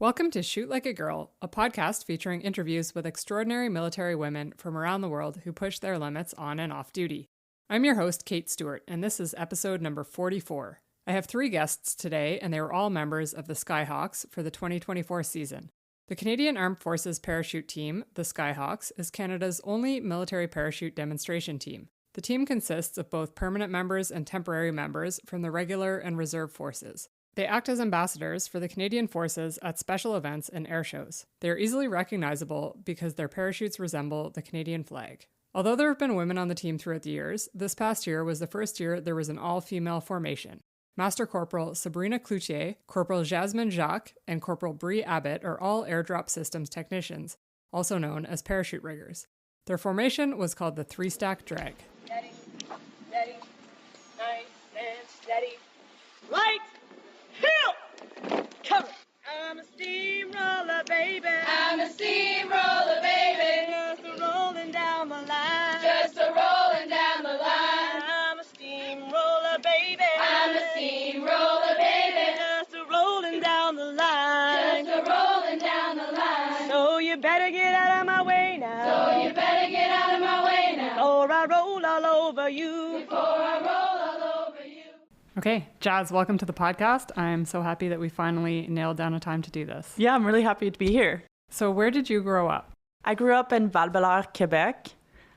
Welcome to Shoot Like a Girl, a podcast featuring interviews with extraordinary military women from around the world who push their limits on and off duty. I'm your host, Kate Stewart, and this is episode number 44. I have 3 guests today, and they were all members of the SkyHawks for the 2024 season. The Canadian Armed Forces parachute team, the SkyHawks, is Canada's only military parachute demonstration team. The team consists of both permanent members and temporary members from the regular and reserve forces. They act as ambassadors for the Canadian Forces at special events and airshows. They are easily recognizable because their parachutes resemble the Canadian flag. Although there have been women on the team throughout the years, this past year was the first year there was an all-female formation. Master Corporal Sabrina Cloutier, Cpl Jasmine Jacques, and Cpl Bree Abbot are all airdrop systems technicians, also known as parachute riggers. Their formation was called the 3-stack drag. Steady, steady, nice and steady. Light! Hill! Cover! I'm a steamroller, baby. I'm a steamroller, baby. Just a rolling down the line. Just a rolling down the line. I'm a steamroller, baby. I'm a steamroller, baby. Just a rolling down the line. Just a rolling down the line. So you better get out of my way now. So you better get out of my way now. Before I roll all over you. Before I roll all over you. Okay, Jazz, welcome to the podcast. I'm so happy that we finally nailed down a time to do this. Yeah, I'm really happy to be here. So where did you grow up? I grew up in Val-Bélair, Quebec.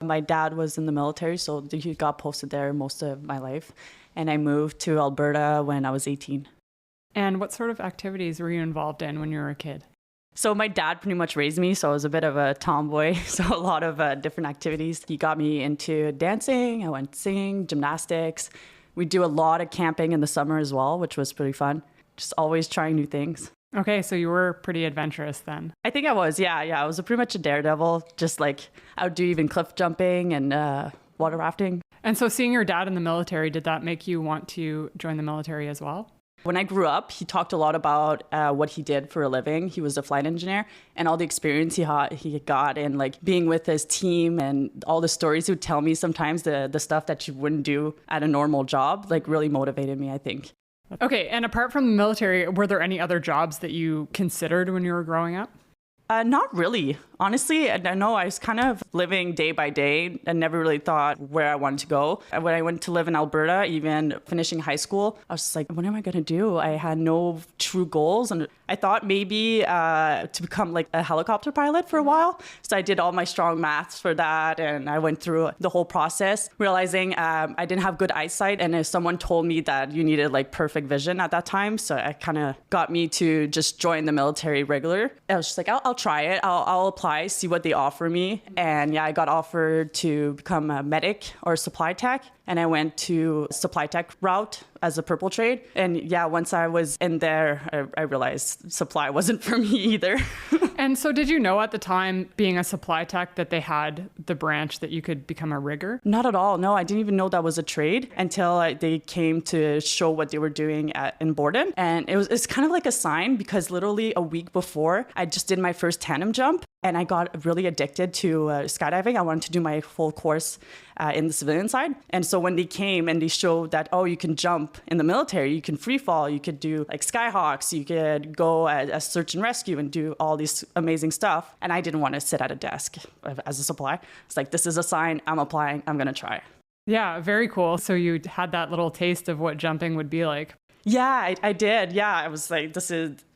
My dad was in the military, so he got posted there most of my life. And I moved to Alberta when I was 18. And what sort of activities were you involved in when you were a kid? So my dad pretty much raised me, so I was a bit of a tomboy. So a lot of different activities. He got me into dancing. I went singing, gymnastics. We do a lot of camping in the summer as well, which was pretty fun. Just always trying new things. Okay, so you were pretty adventurous then. I think I was, yeah. I was pretty much a daredevil. Just like I would do even cliff jumping and water rafting. And so seeing your dad in the military, did that make you want to join the military as well? When I grew up, he talked a lot about what he did for a living. He was a flight engineer, and all the experience he got and like being with his team and all the stories he would tell me sometimes, the stuff that you wouldn't do at a normal job, like really motivated me, I think. Okay, and apart from the military, were there any other jobs that you considered when you were growing up? Not really. Honestly, I know I was kind of living day by day and never really thought where I wanted to go. When I went to live in Alberta, even finishing high school, I was just like, what am I going to do? I had no true goals. And I thought maybe to become like a helicopter pilot for a while. So I did all my strong maths for that. And I went through the whole process, realizing I didn't have good eyesight. And if someone told me that you needed like perfect vision at that time, so it kind of got me to just join the military regular. I was just like, I'll try it. I'll apply, see what they offer me. And yeah, I got offered to become a medic or supply tech. And I went to supply tech route as a purple trade. And yeah, once I was in there, I realized supply wasn't for me either. And so did you know at the time, being a supply tech, that they had the branch that you could become a rigger? Not at all. No, I didn't even know that was a trade until they came to show what they were doing in Borden. And it's kind of like a sign because literally a week before, I just did my first tandem jump. And I got really addicted to skydiving. I wanted to do my full course in the civilian side. And so when they came and they showed that, oh, you can jump in the military, you can free fall, you could do like SkyHawks, you could go as search and rescue and do all these amazing stuff. And I didn't want to sit at a desk as a supply. It's like, this is a sign, I'm applying, I'm going to try. Yeah, very cool. So you had that little taste of what jumping would be like. Yeah, I did. Yeah, I was like,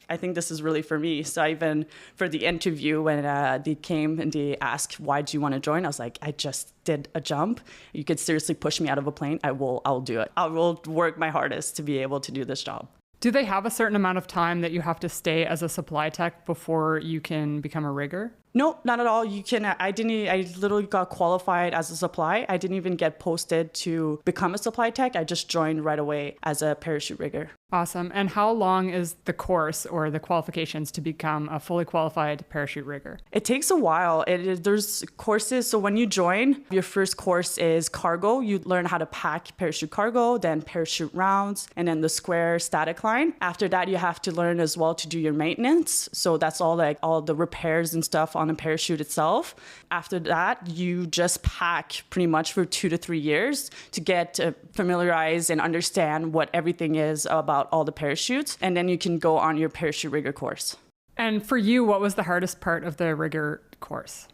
I think this is really for me. So even for the interview, when they came and they asked, why do you want to join? I was like, I just did a jump. You could seriously push me out of a plane. I'll do it. I will work my hardest to be able to do this job. Do they have a certain amount of time that you have to stay as a supply tech before you can become a rigger? No, not at all. You can. I literally got qualified as a supply. I didn't even get posted to become a supply tech. I just joined right away as a parachute rigger. Awesome. And how long is the course or the qualifications to become a fully qualified parachute rigger? It takes a while. There's courses. So when you join, your first course is cargo. You learn how to pack parachute cargo, then parachute rounds, and then the square static line. After that, you have to learn as well to do your maintenance. So that's all the repairs and stuff on the parachute itself. After that, you just pack pretty much for 2 to 3 years to get familiarized and understand what everything is about all the parachutes. And then you can go on your parachute rigger course. And for you, what was the hardest part of the rigger course?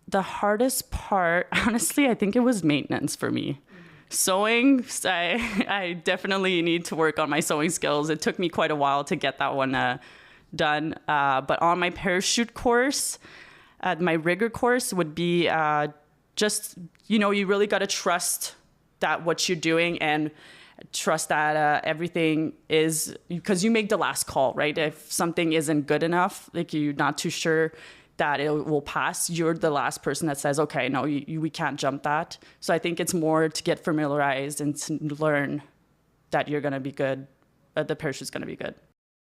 The hardest part, honestly, I think it was maintenance for me. Sewing, I definitely need to work on my sewing skills. It took me quite a while to get that one done. But on my parachute course, my rigger course would be just, you really got to trust that what you're doing and trust that everything is, because you make the last call, right? If something isn't good enough, like you're not too sure that it will pass, you're the last person that says, okay, no, we can't jump that. So I think it's more to get familiarized and to learn that you're going to be good, the parachute's going to be good.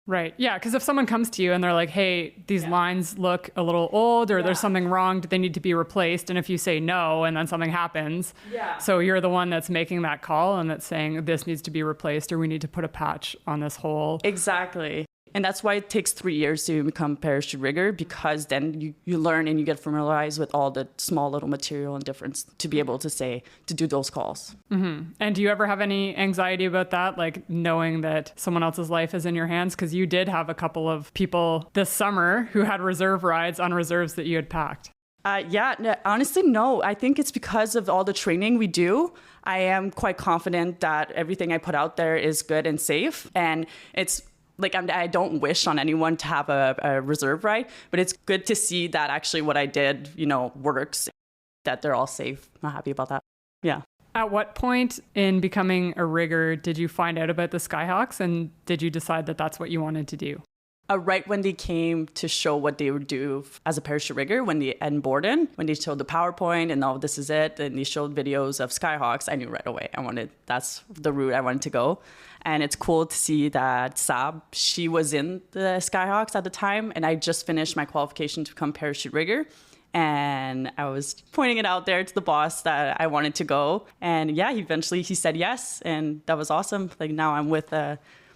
Right. Yeah. Because if someone comes to you and they're like, hey, these lines look a little old or there's something wrong, do they need to be replaced? And if you say no and then something happens, so you're the one that's making that call and that's saying this needs to be replaced or we need to put a patch on this hole. Exactly. And that's why it takes 3 years to become parachute rigger, because then you learn and you get familiarized with all the small little material and difference to be able to do those calls. Mm-hmm. And do you ever have any anxiety about that? Like knowing that someone else's life is in your hands? Because you did have a couple of people this summer who had reserve rides on reserves that you had packed. Honestly, no. I think it's because of all the training we do. I am quite confident that everything I put out there is good and safe. And it's like, I don't wish on anyone to have a reserve ride, but it's good to see that actually what I did, works, that they're all safe. I'm happy about that. Yeah. At what point in becoming a rigger did you find out about the SkyHawks, and did you decide that that's what you wanted to do? Right when they came to show what they would do as a parachute rigger, when they onboarded, when they showed the PowerPoint and oh, this is it, and they showed videos of SkyHawks, I knew right away that's the route I wanted to go. And it's cool to see that Sab, she was in the SkyHawks at the time, and I just finished my qualification to become parachute rigger. And I was pointing it out there to the boss that I wanted to go. And yeah, eventually he said yes, and that was awesome. Like now I'm with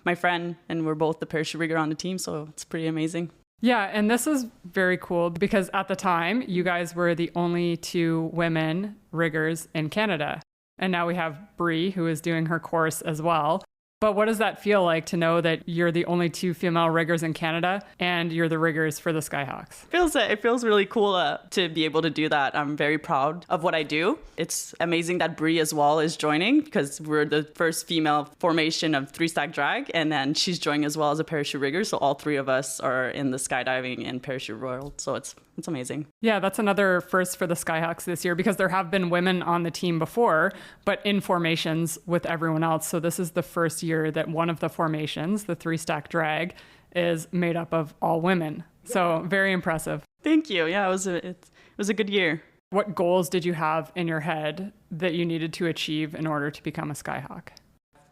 my friend, and we're both the parachute rigger on the team, so it's pretty amazing. Yeah, and this is very cool because at the time, you guys were the only 2 women riggers in Canada. And now we have Bree, who is doing her course as well. But what does that feel like to know that you're the only 2 female riggers in Canada and you're the riggers for the SkyHawks? It feels really cool to be able to do that. I'm very proud of what I do. It's amazing that Bree as well is joining, because we're the first female formation of 3-stack drag, and then she's joining as well as a parachute rigger. So all 3 of us are in the skydiving and parachute world. So it's amazing. Yeah, that's another first for the SkyHawks this year, because there have been women on the team before, but in formations with everyone else. So this is the first year that one of the formations, the 3-stack drag, is made up of all women. So very impressive. Thank you. Yeah, it was a good year. What goals did you have in your head that you needed to achieve in order to become a SkyHawk?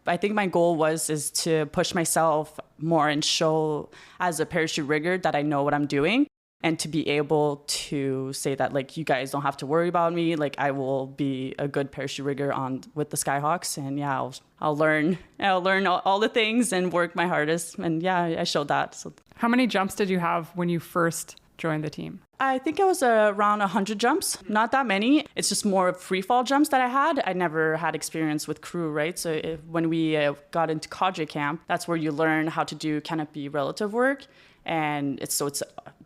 I think my goal is to push myself more and show as a parachute rigger that I know what I'm doing. And to be able to say that, like, you guys don't have to worry about me. Like, I will be a good parachute rigger with the SkyHawks. And yeah, I'll learn all the things and work my hardest. And yeah, I showed that. So, how many jumps did you have when you first joined the team? I think it was around 100 jumps. Not that many. It's just more free fall jumps that I had. I never had experience with crew, right? So when we got into cadre camp, that's where you learn how to do canopy relative work. And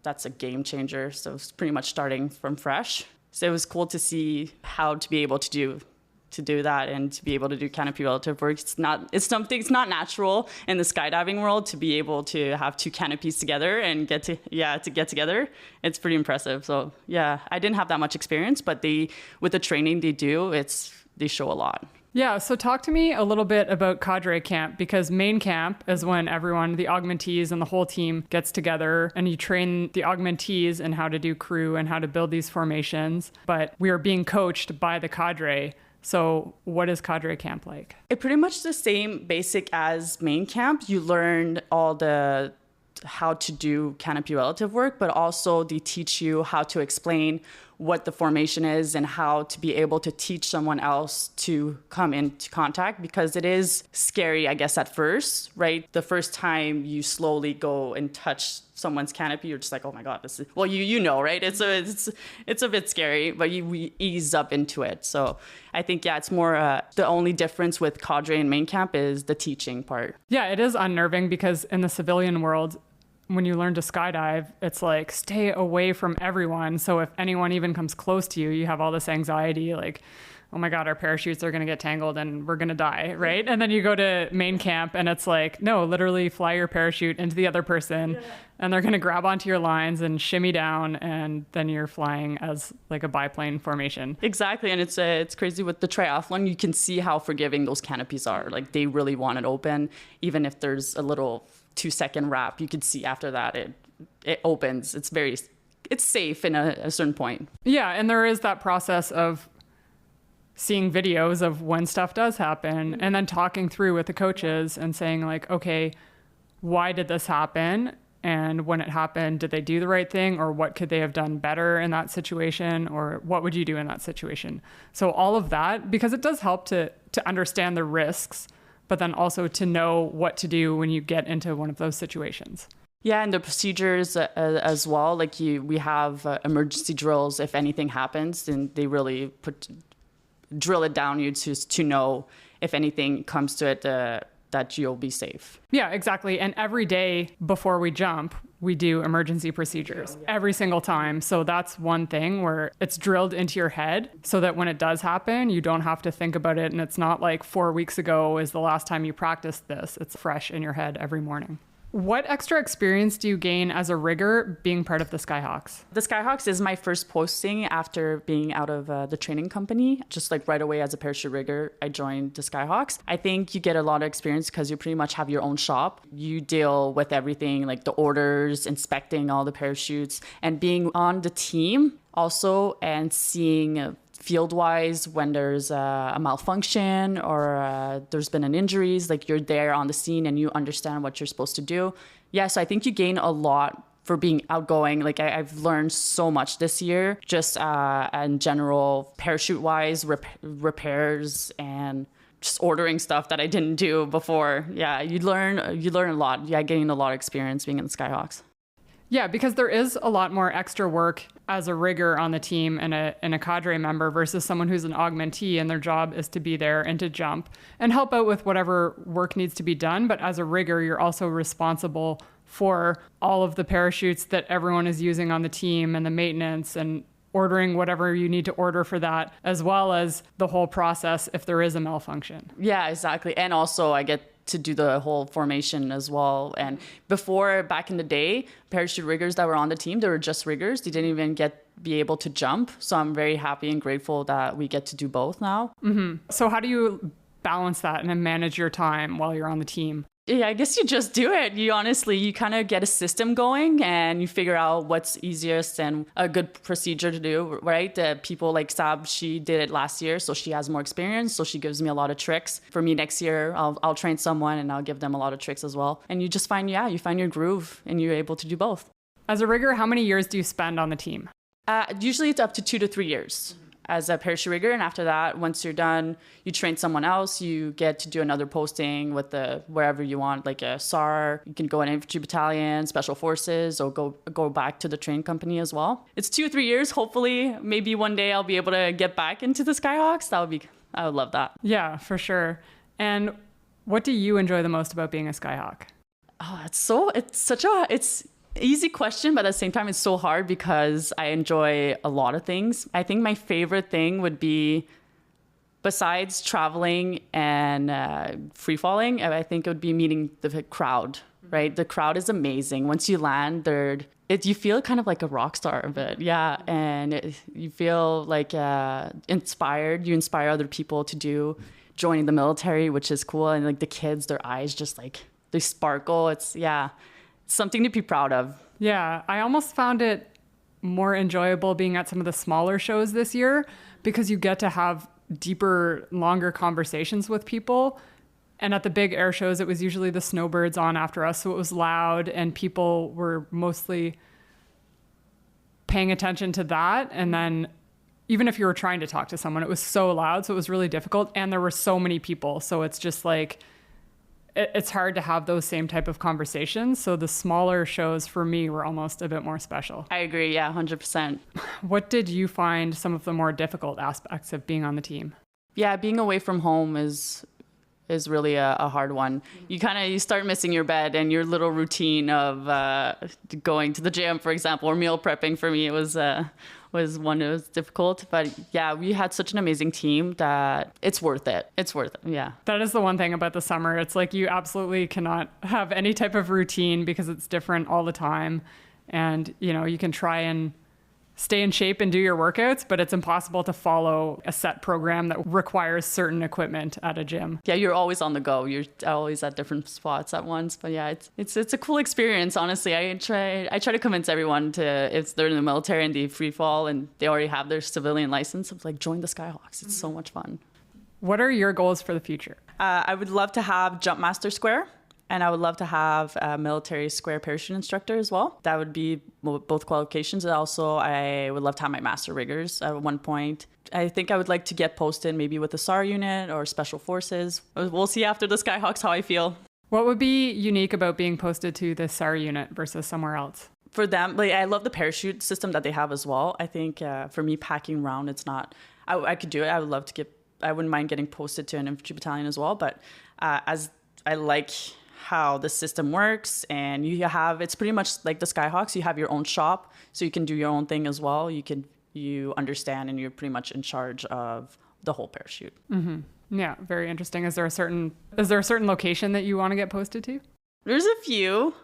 that's a game changer. So it's pretty much starting from fresh. So it was cool to see how to be able to do that and to be able to do canopy relative work. It's not natural in the skydiving world to be able to have 2 canopies together and get together. It's pretty impressive. So yeah, I didn't have that much experience, but with the training they do, they show a lot. Yeah, so talk to me a little bit about cadre camp, because main camp is when everyone, the augmentees and the whole team gets together and you train the augmentees in how to do crew and how to build these formations. But we are being coached by the cadre. So what is cadre camp like? It's pretty much the same basic as main camp. You learn all the how to do canopy relative work, but also they teach you how to explain what the formation is and how to be able to teach someone else to come into contact, because it is scary, I guess, at first, right? The first time you slowly go and touch someone's canopy, you're just like, oh my God, this is, well, you know, right? It's a bit scary, but we ease up into it. So I think, yeah, it's more, the only difference with cadre and main camp is the teaching part. Yeah, it is unnerving because in the civilian world, when you learn to skydive, it's like stay away from everyone. So if anyone even comes close to you, you have all this anxiety like, oh my God, our parachutes are going to get tangled and we're going to die, right? And then you go to main camp and it's like, no, literally fly your parachute into the other person and they're going to grab onto your lines and shimmy down, and then you're flying as like a biplane formation. Exactly. And it's crazy with the triathlon. You can see how forgiving those canopies are. Like they really want it open. Even if there's a little 2-second wrap, you could see after that it opens. It's safe in a certain point. Yeah. And there is that process of seeing videos of when stuff does happen and then talking through with the coaches and saying like, okay, why did this happen? And when it happened, did they do the right thing, or what could they have done better in that situation, or what would you do in that situation? So all of that, because it does help to understand the risks, but then also to know what to do when you get into one of those situations. Yeah, and the procedures as well. Like we have emergency drills if anything happens, and they really drill it down you to know if anything comes to it that you'll be safe. Yeah, exactly. And every day before we jump, we do emergency procedures every single time. So that's one thing where it's drilled into your head so that when it does happen, you don't have to think about it. And it's not like 4 weeks ago is the last time you practiced this. It's fresh in your head every morning. What extra experience do you gain as a rigger being part of the SkyHawks? The SkyHawks is my first posting after being out of the training company. Just like right away as a parachute rigger, I joined the SkyHawks. I think you get a lot of experience because you pretty much have your own shop. You deal with everything like the orders, inspecting all the parachutes, and being on the team also, and seeing field-wise when there's a malfunction or there's been an injuries, like you're there on the scene and you understand what you're supposed to do. Yeah, so I think you gain a lot for being outgoing. Like I've learned so much this year, just in general, parachute-wise, repairs, and just ordering stuff that I didn't do before. Yeah, you learn a lot. Yeah, getting a lot of experience being in the SkyHawks. Yeah, because there is a lot more extra work as a rigger on the team and a cadre member versus someone who's an augmentee and their job is to be there and to jump and help out with whatever work needs to be done. But as a rigger, you're also responsible for all of the parachutes that everyone is using on the team and the maintenance and ordering whatever you need to order for that, as well as the whole process if there is a malfunction. Yeah, exactly. And also I get to do the whole formation as well. And before, back in the day, parachute riggers that were on the team, they were just riggers. They didn't even be able to jump. So I'm very happy and grateful that we get to do both now. Mm-hmm. So how do you balance that and then manage your time while you're on the team? Yeah, I guess you just do it. You kind of get a system going and you figure out what's easiest and a good procedure to do, right? People like Sab, she did it last year, so she has more experience. So she gives me a lot of tricks. For me next year, I'll train someone and I'll give them a lot of tricks as well. And you just find your groove and you're able to do both. As a rigger, how many years do you spend on the team? Usually it's up to 2 to 3 years. As a parachute rigger, and after that, once you're done, you train someone else. You get to do another posting with wherever you want, like a SAR. You can go in infantry battalion, special forces, or go back to the train company as well. It's 2 or 3 years. Hopefully, maybe one day I'll be able to get back into the SkyHawks. I would love that. Yeah, for sure. And what do you enjoy the most about being a SkyHawk? Oh, it's easy question, but at the same time, it's so hard because I enjoy a lot of things. I think my favorite thing would be, besides traveling and free falling, I think it would be meeting the crowd, right? The crowd is amazing. Once you land, you feel kind of like a rock star a bit. Yeah. And you feel like inspired. You inspire other people to joining the military, which is cool. And like the kids, their eyes just like, they sparkle. It's something to be proud of. Yeah, I almost found it more enjoyable being at some of the smaller shows this year because you get to have deeper, longer conversations with people. And at the big air shows, it was usually the snowbirds on after us, so it was loud and people were mostly paying attention to that. And then even if you were trying to talk to someone, it was so loud, so it was really difficult. And there were so many people, so it's just like, it's hard to have those same type of conversations. So the smaller shows for me were almost a bit more special. I agree. Yeah, 100%. What did you find some of the more difficult aspects of being on the team? Yeah, being away from home is is really a hard one. You start missing your bed and your little routine of going to the gym, for example, or meal prepping. For me, it was one that was difficult. But yeah, we had such an amazing team that it's worth it. It's worth it. Yeah. That is the one thing about the summer. It's like you absolutely cannot have any type of routine because it's different all the time. And, you can try and stay in shape and do your workouts, but it's impossible to follow a set program that requires certain equipment at a gym. Yeah, you're always on the go. You're always at different spots at once. But yeah, it's a cool experience. Honestly, I try to convince everyone if they're in the military and they free fall and they already have their civilian license, of like, join the SkyHawks. It's so much fun. What are your goals for the future? I would love to have Jump Master Square. And I would love to have a military square parachute instructor as well. That would be both qualifications. And also, I would love to have my master riggers at one point. I think I would like to get posted maybe with the SAR unit or special forces. We'll see after the SkyHawks how I feel. What would be unique about being posted to the SAR unit versus somewhere else? For them, I love the parachute system that they have as well. I think for me, packing around, it's not, I could do it. I wouldn't mind getting posted to an infantry battalion as well. But as I like how the system works, and it's pretty much like the SkyHawks. You have your own shop, so you can do your own thing as well. You understand, and you're pretty much in charge of the whole parachute. Mm-hmm. Yeah, very interesting. Is there a certain location that you want to get posted to? There's a few.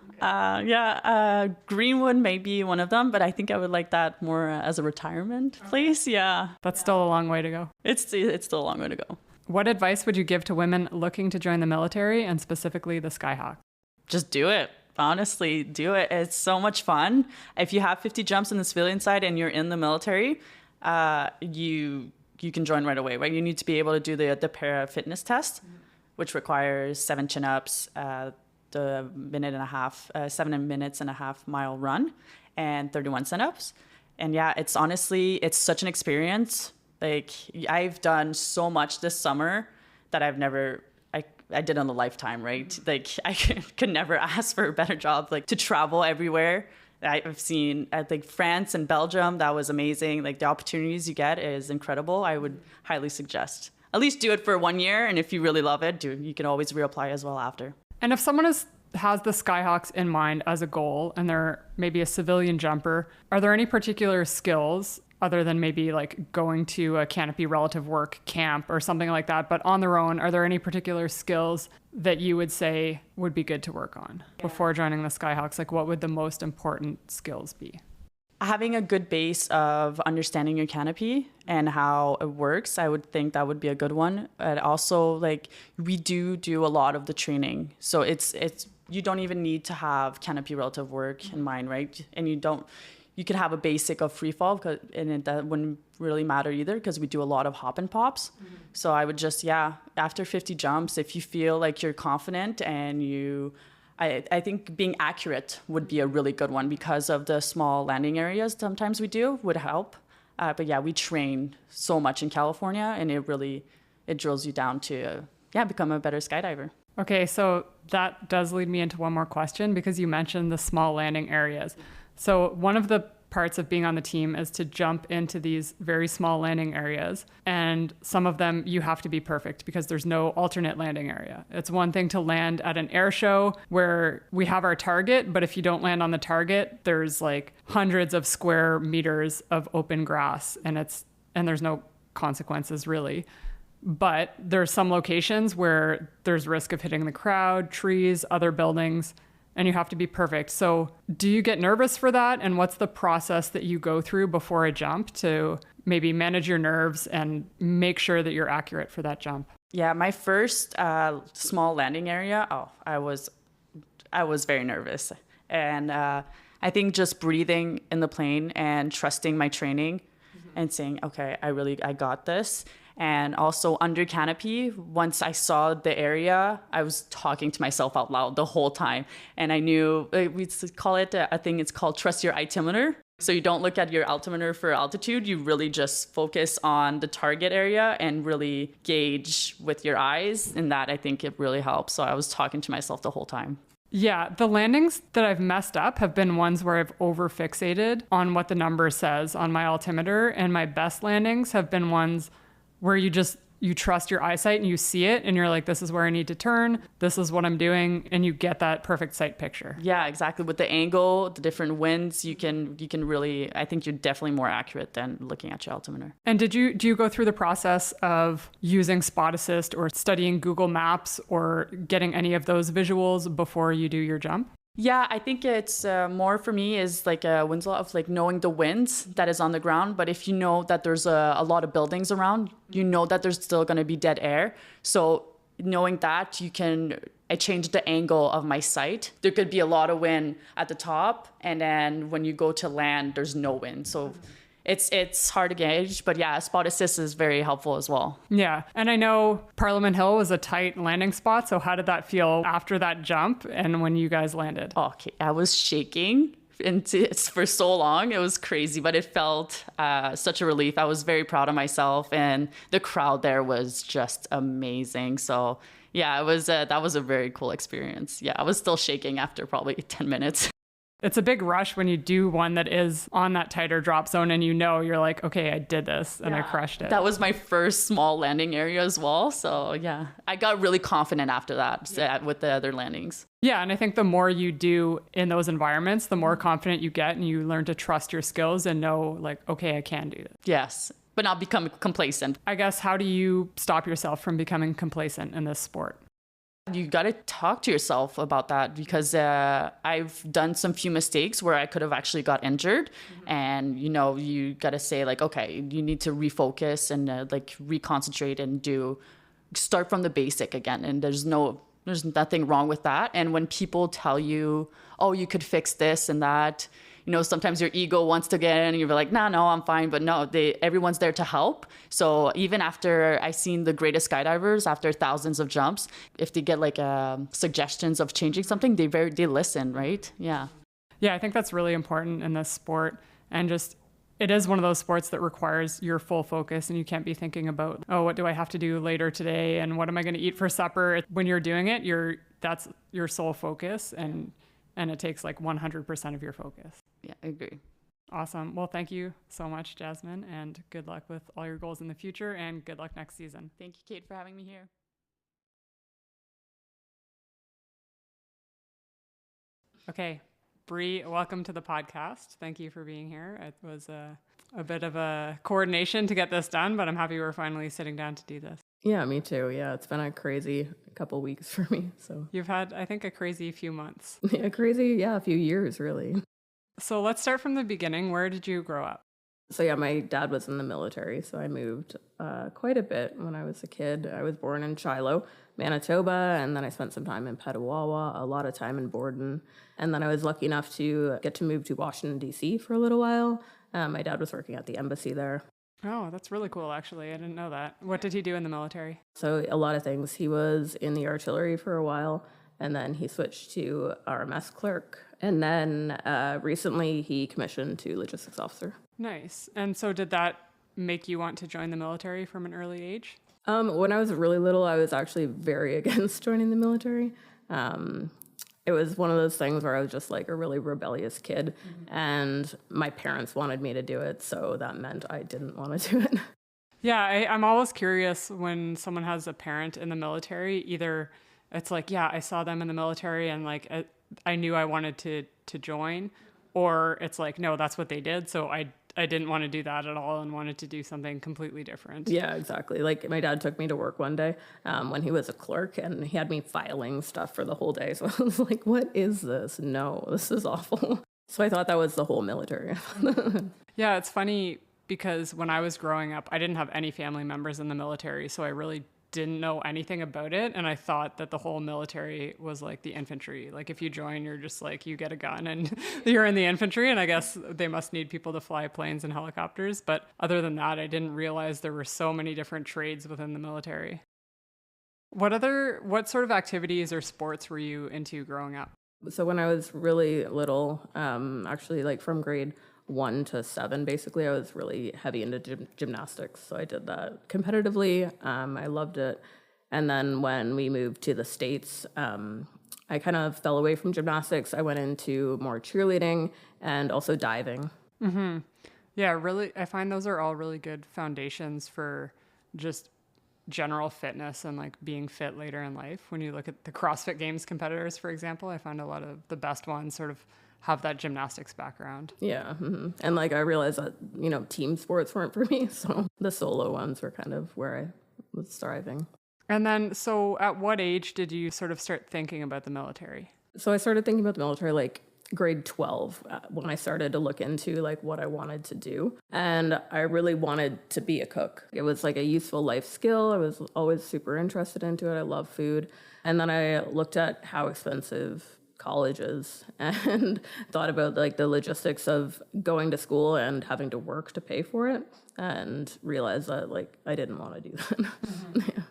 Greenwood may be one of them, but I think I would like that more as a retirement place. Yeah, that's still a long way to go. It's still a long way to go. What advice would you give to women looking to join the military, and specifically the SkyHawks? Just do it. Honestly, do it. It's so much fun. If you have 50 jumps in the civilian side and you're in the military, you can join right away, right? You need to be able to do the para fitness test, which requires 7 chin-ups, the 7 minutes and a half mile run, and 31 sit-ups. And yeah, it's such an experience. Like, I've done so much this summer that I did in a lifetime, right? Like, I could never ask for a better job, like, to travel everywhere. I've seen, I think, France and Belgium. That was amazing. Like, the opportunities you get is incredible. I would highly suggest at least do it for 1 year. And if you really love it, you can always reapply as well after. And if someone has the SkyHawks in mind as a goal and they're maybe a civilian jumper, are there any particular skills other than maybe like going to a canopy relative work camp or something like that, but on their own, are there any particular skills that you would say would be good to work on before joining the SkyHawks? Like, what would the most important skills be? Having a good base of understanding your canopy and how it works, I would think that would be a good one. And also, like, we do a lot of the training. So you don't even need to have canopy relative work in mind, right? And you could have a basic of free fall, and that wouldn't really matter either because we do a lot of hop and pops. Mm-hmm. So I would just, after 50 jumps, if you feel like you're confident and I think being accurate would be a really good one because of the small landing areas sometimes we do would help. But yeah, we train so much in California, and it drills you down to, become a better skydiver. Okay, so that does lead me into one more question because you mentioned the small landing areas. So one of the parts of being on the team is to jump into these very small landing areas. And some of them you have to be perfect because there's no alternate landing area. It's one thing to land at an air show where we have our target, but if you don't land on the target, there's like hundreds of square meters of open grass and there's no consequences really. But there's some locations where there's risk of hitting the crowd, trees, other buildings, and you have to be perfect. So do you get nervous for that? And what's the process that you go through before a jump to maybe manage your nerves and make sure that you're accurate for that jump? Yeah, my first small landing area, I was very nervous. And I think just breathing in the plane and trusting my training and saying, okay, I got this. And also under canopy, once I saw the area, I was talking to myself out loud the whole time. And I knew, we call it, I think it's called trust your altimeter. So you don't look at your altimeter for altitude, you really just focus on the target area and really gauge with your eyes. And that, I think it really helps. So I was talking to myself the whole time. Yeah, the landings that I've messed up have been ones where I've over fixated on what the number says on my altimeter. And my best landings have been ones where you just you trust your eyesight and you see it and you're like, this is where I need to turn. This is what I'm doing. And you get that perfect sight picture. Yeah, exactly. With the angle, the different winds, you can really, I think you're definitely more accurate than looking at your altimeter. And do you go through the process of using Spot Assist or studying Google Maps or getting any of those visuals before you do your jump? Yeah, I think it's more for me is like a Winslow of like knowing the winds that is on the ground. But if you know that there's a lot of buildings around, you know that there's still going to be dead air. So knowing that, I change the angle of my sight. There could be a lot of wind at the top, and then when you go to land, there's no wind. So it's hard to gauge, but yeah, Spot Assist is very helpful as well. Yeah. And I know Parliament Hill was a tight landing spot. So how did that feel after that jump and when you guys landed? Okay, I was shaking for so long. It was crazy, but it felt such a relief. I was very proud of myself, and the crowd there was just amazing. So yeah, that was a very cool experience. Yeah, I was still shaking after probably 10 minutes. It's a big rush when you do one that is on that tighter drop zone and you're like, okay, I did this and I crushed it. That was my first small landing area as well. So yeah, I got really confident after that with the other landings. Yeah, and I think the more you do in those environments, the more confident you get and you learn to trust your skills and know like, okay, I can do this. Yes, but not become complacent. I guess, how do you stop yourself from becoming complacent in this sport? You got to talk to yourself about that, because I've done some few mistakes where I could have actually got injured. And, you got to say like, okay, you need to refocus and reconcentrate and start from the basic again. And there's nothing wrong with that. And when people tell you, oh, you could fix this and that, sometimes your ego wants to get in and you're like, no, I'm fine. But no, everyone's there to help. So even after I seen the greatest skydivers, after thousands of jumps, if they get suggestions of changing something, they listen, right? Yeah. Yeah, I think that's really important in this sport. And it is one of those sports that requires your full focus, and you can't be thinking about, oh, what do I have to do later today? And what am I going to eat for supper? When you're doing it, that's your sole focus, and it takes 100% of your focus. Yeah, I agree. Awesome. Well, thank you so much, Jasmine, and good luck with all your goals in the future, and good luck next season. Thank you, Kate, for having me here. Okay, Bree, welcome to the podcast. Thank you for being here. It was a bit of a coordination to get this done, but I'm happy we're finally sitting down to do this. Yeah, me too. Yeah, it's been a crazy couple weeks for me. So you've had, I think, a crazy few months. Yeah, a few years, really. So let's start from the beginning. Where did you grow up? So yeah, my dad was in the military, so I moved quite a bit when I was a kid. I was born in Shiloh, Manitoba, and then I spent some time in Petawawa, a lot of time in Borden. And then I was lucky enough to get to move to Washington, D.C. for a little while. My dad was working at the embassy there. Oh, that's really cool, actually. I didn't know that. What did he do in the military? So a lot of things. He was in the artillery for a while, and then he switched to RMS clerk. And then recently he commissioned to logistics officer. Nice. And so did that make you want to join the military from an early age? When I was really little, I was actually very against joining the military. It was one of those things where I was just like a really rebellious kid, and my parents wanted me to do it, so that meant I didn't want to do it. Yeah, I'm always curious when someone has a parent in the military. Either it's like, yeah, I saw them in the military and I knew I wanted to join, or it's like, no, that's what they did, so I didn't want to do that at all and wanted to do something completely different. Yeah, exactly. Like my dad took me to work one day when he was a clerk, and he had me filing stuff for the whole day. So I was like, what is this? No, this is awful. So I thought that was the whole military. Yeah, it's funny because when I was growing up, I didn't have any family members in the military. So I really didn't know anything about it, and I thought that the whole military was like the infantry. Like if you join, you're just like, you get a gun and you're in the infantry, and I guess they must need people to fly planes and helicopters. But other than that, I didn't realize there were so many different trades within the military. What sort of activities or sports were you into growing up? So when I was really little, actually like from grade 1 to 7, basically, I was really heavy into gymnastics. So I did that competitively. I loved it. And then when we moved to the States, I kind of fell away from gymnastics. I went into more cheerleading and also diving. Mm-hmm. Yeah, really, I find those are all really good foundations for just general fitness and like being fit later in life. When you look at the CrossFit Games competitors, for example, I find a lot of the best ones sort of have that gymnastics background. Yeah. Mm-hmm. And like I realized that, team sports weren't for me. So the solo ones were kind of where I was thriving. And then, so at what age did you sort of start thinking about the military? So I started thinking about the military like grade 12 when I started to look into like what I wanted to do. And I really wanted to be a cook. It was like a useful life skill. I was always super interested into it. I love food. And then I looked at how expensive college is and thought about like the logistics of going to school and having to work to pay for it, and realized that like I didn't want to do that. Mm-hmm. Yeah.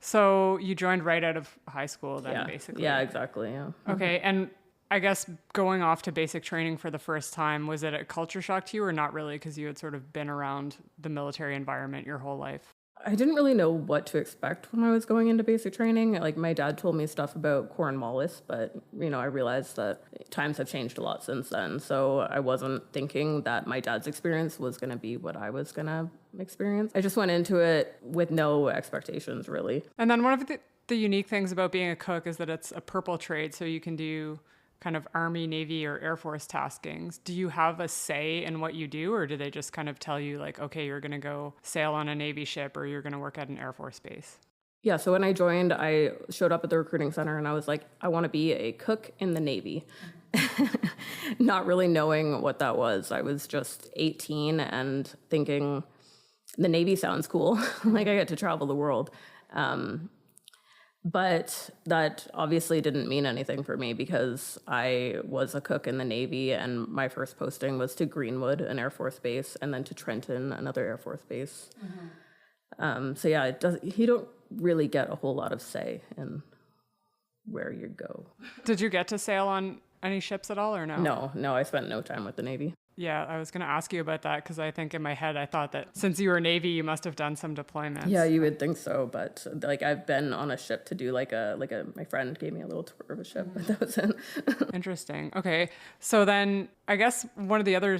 So you joined right out of high school then, basically? Yeah, exactly. Yeah. Okay. And I guess going off to basic training for the first time, was it a culture shock to you or not really, because you had sort of been around the military environment your whole life? I didn't really know what to expect when I was going into basic training. Like my dad told me stuff about Cornwallis, but I realized that times have changed a lot since then. So I wasn't thinking that my dad's experience was going to be what I was going to experience. I just went into it with no expectations, really. And then one of the unique things about being a cook is that it's a purple trade, so you can do kind of Army, Navy, or Air Force taskings. Do you have a say in what you do, or do they just kind of tell you like, okay, you're going to go sail on a Navy ship or you're going to work at an Air Force base? Yeah, so when I joined, I showed up at the recruiting center and I was like, I want to be a cook in the Navy. Not really knowing what that was. I was just 18 and thinking the Navy sounds cool. Like I get to travel the world. But that obviously didn't mean anything for me because I was a cook in the Navy, and my first posting was to Greenwood, an Air Force base, and then to Trenton, another Air Force base. Mm-hmm. So yeah, you don't really get a whole lot of say in where you go. Did you get to sail on any ships at all or no? No, I spent no time with the Navy. Yeah, I was going to ask you about that because I think in my head I thought that since you were Navy, you must have done some deployments. Yeah, you would think so, but like I've been on a ship to do my friend gave me a little tour of a ship, but that was it. Interesting. Okay, so then I guess one of the other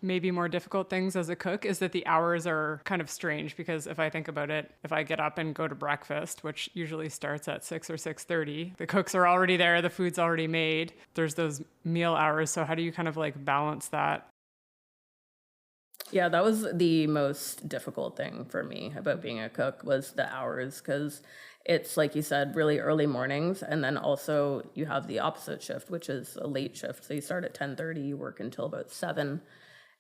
maybe more difficult things as a cook is that the hours are kind of strange, because if I think about it, if I get up and go to breakfast, which usually starts at 6 or 6:30, the cooks are already there, the food's already made. There's those meal hours. So how do you kind of like balance that? Yeah, that was the most difficult thing for me about being a cook was the hours, because it's, like you said, really early mornings. And then also you have the opposite shift, which is a late shift. So you start at 10:30, you work until about 7.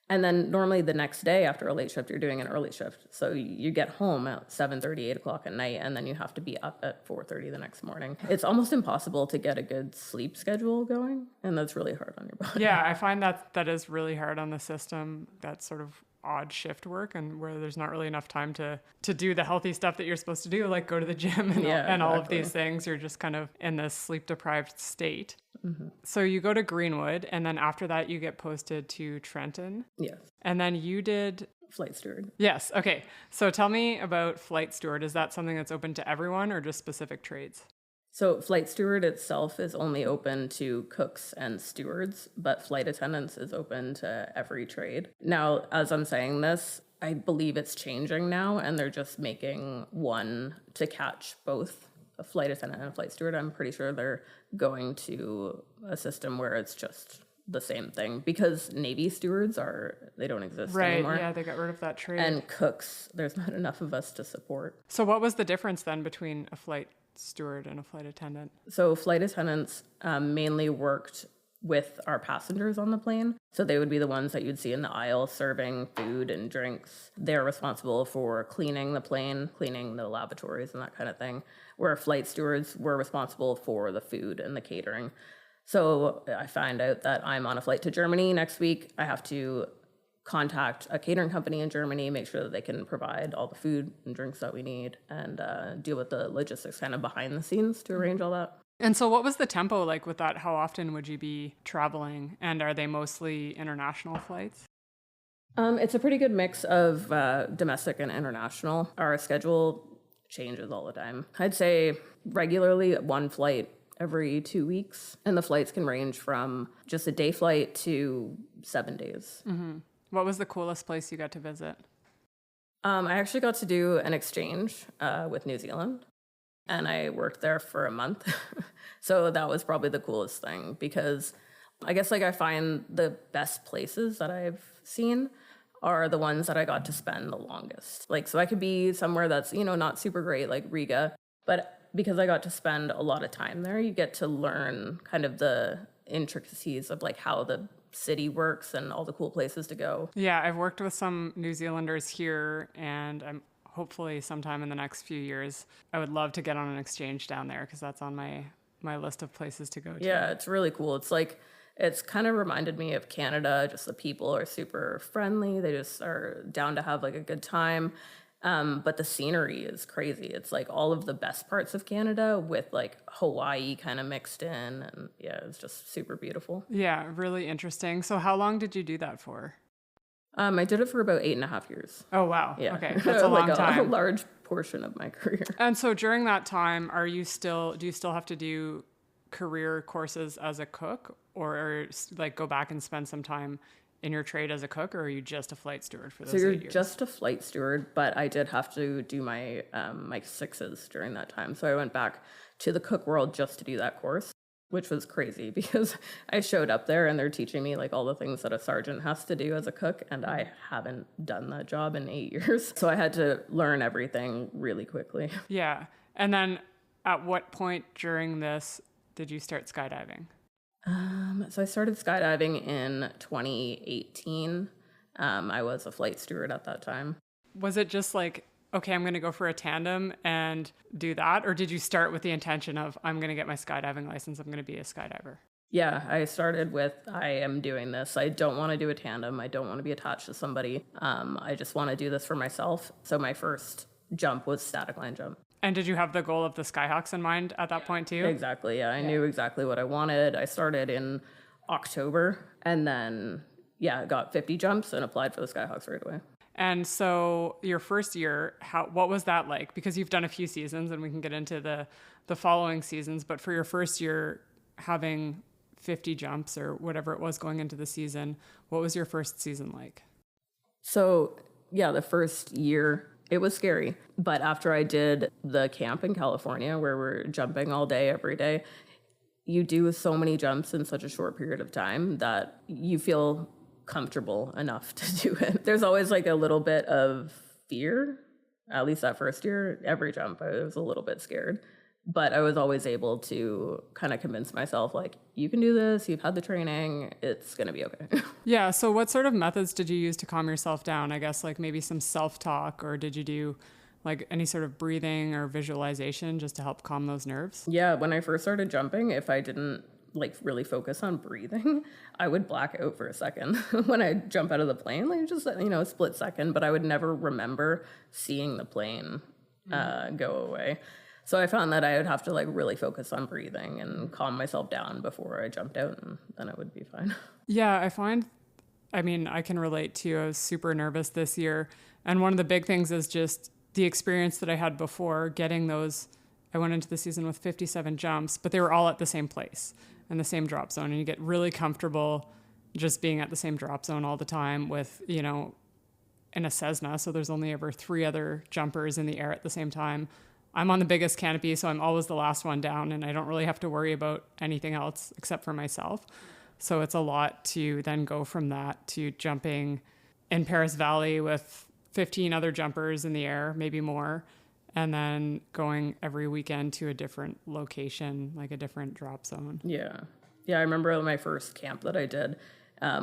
And then normally the next day after a late shift, you're doing an early shift. So you get home at 7:30, 8 o'clock at night, and then you have to be up at 4:30 the next morning. It's almost impossible to get a good sleep schedule going, and that's really hard on your body. Yeah, I find that is really hard on the system, that sort of odd shift work, and where there's not really enough time to do the healthy stuff that you're supposed to do, like go to the gym and all of these things. You're just kind of in this sleep deprived state. Mm-hmm. So you go to Greenwood, and then after that you get posted to Trenton. Yes. And then you did flight steward. Yes. Okay. So tell me about flight steward. Is that something that's open to everyone or just specific trades? So flight steward itself is only open to cooks and stewards, but flight attendants is open to every trade. Now, as I'm saying this, I believe it's changing now, and they're just making one to catch both a flight attendant and a flight steward. I'm pretty sure they're going to a system where it's just the same thing, because Navy stewards they don't exist anymore. Right, yeah, they got rid of that trade. And cooks, there's not enough of us to support. So what was the difference then between a flight steward and a flight attendant? So flight attendants mainly worked with our passengers on the plane. So they would be the ones that you'd see in the aisle serving food and drinks. They're responsible for cleaning the plane, cleaning the lavatories and that kind of thing, where flight stewards were responsible for the food and the catering. So I find out that I'm on a flight to Germany next week. I have to contact a catering company in Germany, make sure that they can provide all the food and drinks that we need, and deal with the logistics kind of behind the scenes to arrange all that. And so what was the tempo like with that? How often would you be traveling? And are they mostly international flights? It's a pretty good mix of domestic and international. Our schedule changes all the time. I'd say regularly one flight every 2 weeks. And the flights can range from just a day flight to 7 days. Mm-hmm. What was the coolest place you got to visit? I actually got to do an exchange with New Zealand, and I worked there for a month. So that was probably the coolest thing, because I guess like I find the best places that I've seen are the ones that I got to spend the longest. Like, so I could be somewhere that's, not super great, like Riga, but because I got to spend a lot of time there, you get to learn kind of the intricacies of like how the city works and all the cool places to go. Yeah, I've worked with some New Zealanders here, and I'm hopefully sometime in the next few years, I would love to get on an exchange down there, because that's on my list of places to go to. Yeah, it's really cool. It's kind of reminded me of Canada. Just the people are super friendly. They just are down to have like a good time. But the scenery is crazy. It's like all of the best parts of Canada with like Hawaii kind of mixed in. And yeah, it's just super beautiful. Yeah, really interesting. So how long did you do that for? I did it for about 8.5 years. Oh, wow. Yeah. Okay, that's a long time. A large portion of my career. And so during that time, do you still have to do career courses as a cook, or like go back and spend some time in your trade as a cook, or are you just a flight steward for those 8 years? So you're just a flight steward, but I did have to do my my sixes during that time. So I went back to the cook world just to do that course, which was crazy because I showed up there and they're teaching me like all the things that a sergeant has to do as a cook, and I haven't done that job in 8 years. So I had to learn everything really quickly. Yeah. And then at what point during this did you start skydiving? So I started skydiving in 2018. I was a flight steward at that time. Was it just like, okay, I'm going to go for a tandem and do that? Or did you start with the intention of, I'm going to get my skydiving license, I'm going to be a skydiver? Yeah, I started with, I am doing this. I don't want to do a tandem. I don't want to be attached to somebody. I just want to do this for myself. So my first jump was static line jump. And did you have the goal of the SkyHawks in mind at that point too? Exactly, yeah. I knew exactly what I wanted. I started in October and then, got 50 jumps and applied for the SkyHawks right away. And so your first year, what was that like? Because you've done a few seasons and we can get into the following seasons, but for your first year having 50 jumps or whatever it was going into the season, what was your first season like? So, the first year, it was scary. But after I did the camp in California where we're jumping all day, every day, you do so many jumps in such a short period of time that you feel comfortable enough to do it. There's always like a little bit of fear, at least that first year. Every jump, I was a little bit scared. But I was always able to kind of convince myself, like, you can do this, you've had the training, it's going to be okay. Yeah, so what sort of methods did you use to calm yourself down? I guess like maybe some self-talk, or did you do like any sort of breathing or visualization just to help calm those nerves? Yeah, when I first started jumping, if I didn't like really focus on breathing, I would black out for a second when I jump out of the plane, like just, a split second, but I would never remember seeing the plane go away. So I found that I would have to like really focus on breathing and calm myself down before I jumped out, and then I would be fine. Yeah, I can relate to you. I was super nervous this year. And one of the big things is just the experience that I had before getting those. I went into the season with 57 jumps, but they were all at the same place in the same drop zone. And you get really comfortable just being at the same drop zone all the time with, in a Cessna. So there's only ever 3 other jumpers in the air at the same time. I'm on the biggest canopy, so I'm always the last one down, and I don't really have to worry about anything else except for myself. So it's a lot to then go from that to jumping in Paris Valley with 15 other jumpers in the air, maybe more, and then going every weekend to a different location, like a different drop zone. Yeah. I remember my first camp that I did.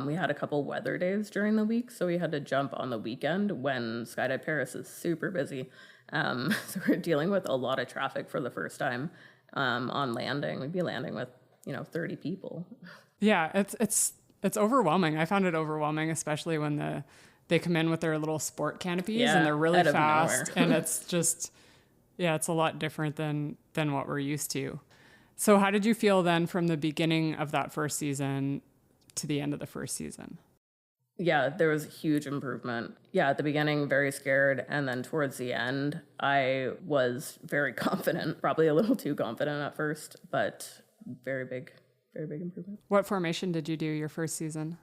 We had a couple weather days during the week, so we had to jump on the weekend when Skydive Paris is super busy. So we're dealing with a lot of traffic for the first time on landing. We'd be landing with, 30 people. Yeah, it's overwhelming. I found it overwhelming, especially when they come in with their little sport canopies and they're really fast. And it's just, it's a lot different than what we're used to. So how did you feel then from the beginning of that first season to the end of the first season? Yeah, there was a huge improvement. Yeah, at the beginning, very scared. And then towards the end, I was very confident, probably a little too confident at first, but very big improvement. What formation did you do your first season?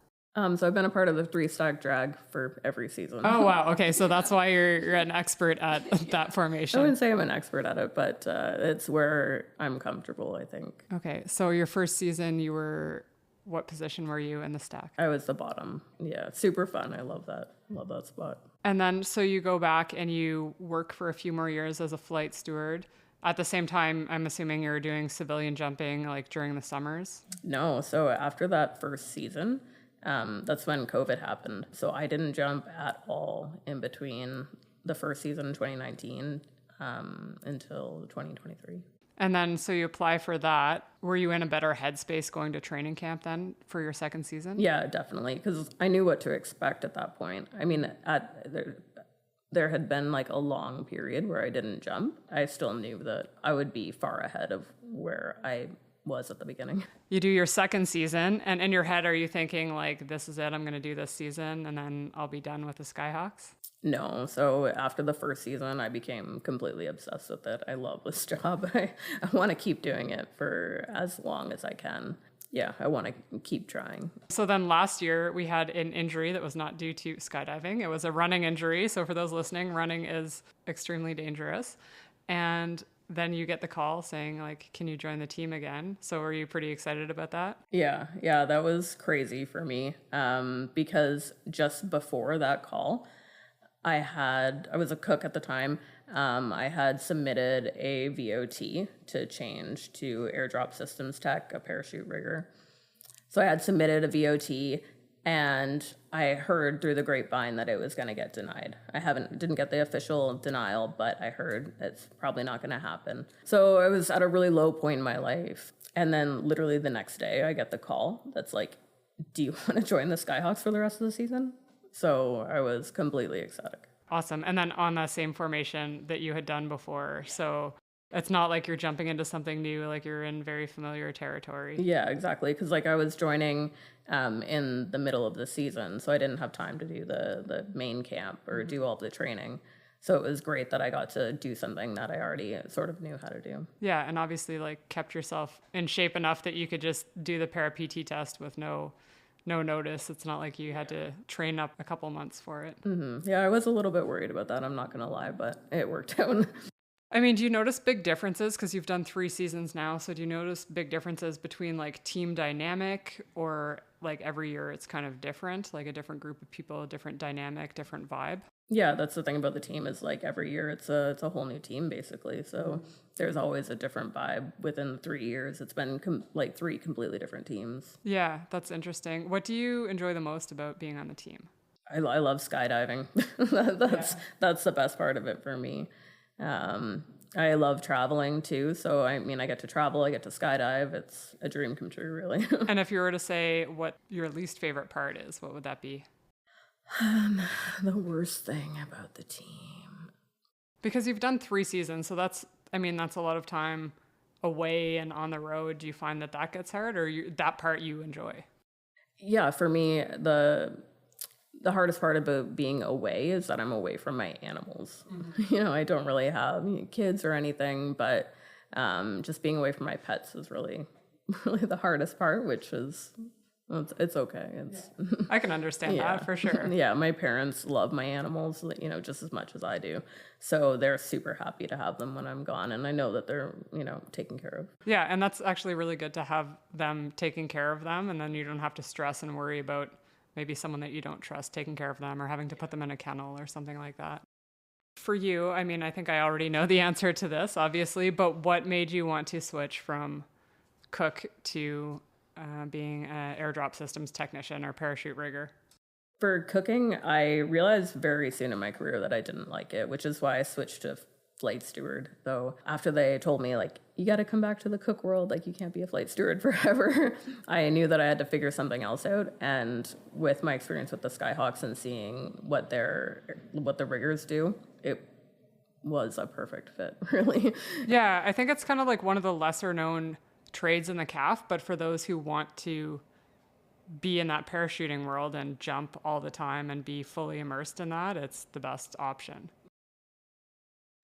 So I've been a part of the 3-stack drag for every season. Oh, wow. Okay. So that's why you're an expert at that I formation. wouldn't say I'm an expert at it, but it's where I'm comfortable, I think. Okay. So your first season, what position were you in the stack? I was the bottom. Yeah, super fun. I love that. Love that spot. And then, so you go back and you work for a few more years as a flight steward. At the same time, I'm assuming you're doing civilian jumping like during the summers? No, so after that first season, that's when COVID happened. So I didn't jump at all in between the first season in 2019 until 2023. And then, so you apply for that. Were you in a better headspace going to training camp then for your second season? Yeah, definitely, because I knew what to expect at that point. I mean, there had been like a long period where I didn't jump. I still knew that I would be far ahead of where I was at the beginning. You do your second season, and in your head, are you thinking like, this is it, I'm going to do this season, and then I'll be done with the SkyHawks? No, so after the first season, I became completely obsessed with it. I love this job. I want to keep doing it for as long as I can. Yeah, I want to keep trying. So then last year we had an injury that was not due to skydiving. It was a running injury. So for those listening, running is extremely dangerous. And then you get the call saying like, can you join the team again? So were you pretty excited about that? Yeah, that was crazy for me because just before that call, I was a cook at the time. I had submitted a VOT to change to airdrop systems tech, a parachute rigger. So I had submitted a VOT, and I heard through the grapevine that it was going to get denied. Didn't get the official denial, but I heard it's probably not going to happen. So I was at a really low point in my life. And then literally the next day I get the call that's like, do you want to join the SkyHawks for the rest of the season? So I was completely ecstatic. Awesome. And then on the same formation that you had done before. So it's not like you're jumping into something new, like you're in very familiar territory. Yeah, exactly. Because like I was joining in the middle of the season, so I didn't have time to do the main camp or do all the training. So it was great that I got to do something that I already sort of knew how to do. Yeah, and obviously like kept yourself in shape enough that you could just do the para-PT test with no notice. It's not like you had to train up a couple months for it. Mm-hmm. Yeah, I was a little bit worried about that. I'm not going to lie, but it worked out. I mean, do you notice big differences? Because you've done 3 seasons now. So do you notice big differences between like team dynamic, or like every year it's kind of different, like a different group of people, a different dynamic, different vibe? Yeah, that's the thing about the team is like every year it's a whole new team basically. So there's always a different vibe within the 3 years. It's been 3 completely different teams. Yeah, that's interesting. What do you enjoy the most about being on the team? I love skydiving. That's the best part of it for me. I love traveling too. So I mean, I get to travel, I get to skydive. It's a dream come true, really. And if you were to say what your least favorite part is, what would that be? The worst thing about the team. Because you've done 3 seasons, so that's a lot of time away and on the road. Do you find that gets hard, or that part you enjoy? Yeah, for me, the hardest part about being away is that I'm away from my animals. Mm-hmm. I don't really have kids or anything, but just being away from my pets is really, really the hardest part, which is... It's okay. I can understand that for sure. Yeah, my parents love my animals, just as much as I do. So they're super happy to have them when I'm gone, and I know that they're, taken care of. Yeah, and that's actually really good to have them taking care of them, and then you don't have to stress and worry about maybe someone that you don't trust taking care of them or having to put them in a kennel or something like that. For you, I mean, I think I already know the answer to this, obviously, but what made you want to switch from cook to being an airdrop systems technician or parachute rigger? For cooking, I realized very soon in my career that I didn't like it, which is why I switched to flight steward. Though after they told me, like, you got to come back to the cook world, like, you can't be a flight steward forever, I knew that I had to figure something else out. And with my experience with the SkyHawks and seeing what the riggers do, it was a perfect fit, really. Yeah, I think it's kind of like one of the lesser known trades in the CAF, but for those who want to be in that parachuting world and jump all the time and be fully immersed in that, it's the best option.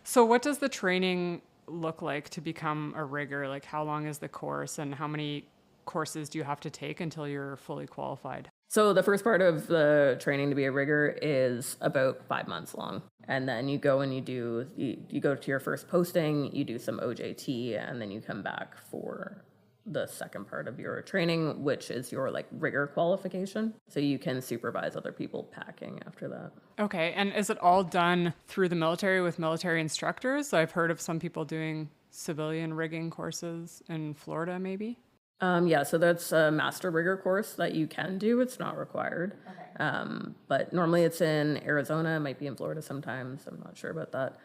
So what does the training look like to become a rigger? Like, how long is the course, and how many courses do you have to take until you're fully qualified? So the first part of the training to be a rigger is about 5 months long. And then you go and you go to your first posting, you do some OJT, and then you come back for the second part of your training, which is your like rigger qualification. So you can supervise other people packing after that. Okay. And is it all done through the military with military instructors? I've heard of some people doing civilian rigging courses in Florida, maybe. Yeah, so that's a master rigger course that you can do. It's not required. Okay. But normally it's in Arizona, it might be in Florida sometimes. I'm not sure about that.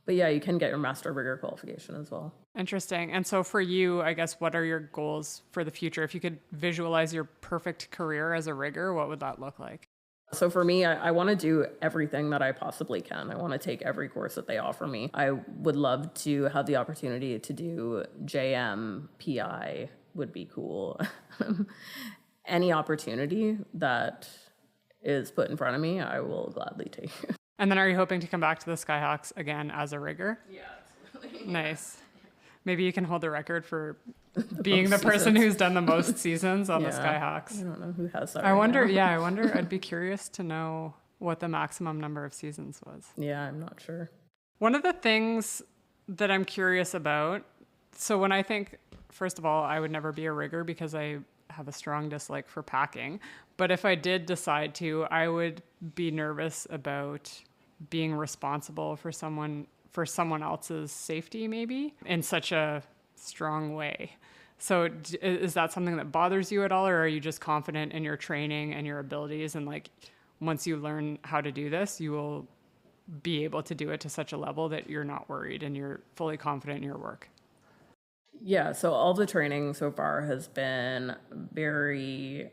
But yeah, you can get your master rigger qualification as well. Interesting. And so for you, I guess, what are your goals for the future? If you could visualize your perfect career as a rigger, what would that look like? So for me, I want to do everything that I possibly can. I want to take every course that they offer me. I would love to have the opportunity to do JM, PI would be cool. Any opportunity that is put in front of me, I will gladly take. And then are you hoping to come back to the SkyHawks again as a rigger? Yeah, absolutely. Nice. Maybe you can hold the record for being the person who's done the most seasons on the SkyHawks. I don't know who has that. I wonder. I'd be curious to know what the maximum number of seasons was. Yeah, I'm not sure. One of the things that I'm curious about, so when I think, first of all, I would never be a rigger because I have a strong dislike for packing. But if I did decide to, I would be nervous about being responsible for someone else's safety, maybe in such a strong way. So is that something that bothers you at all, or are you just confident in your training and your abilities, and like once you learn how to do this, you will be able to do it to such a level that you're not worried and you're fully confident in your work? Yeah, so all the training so far has been very,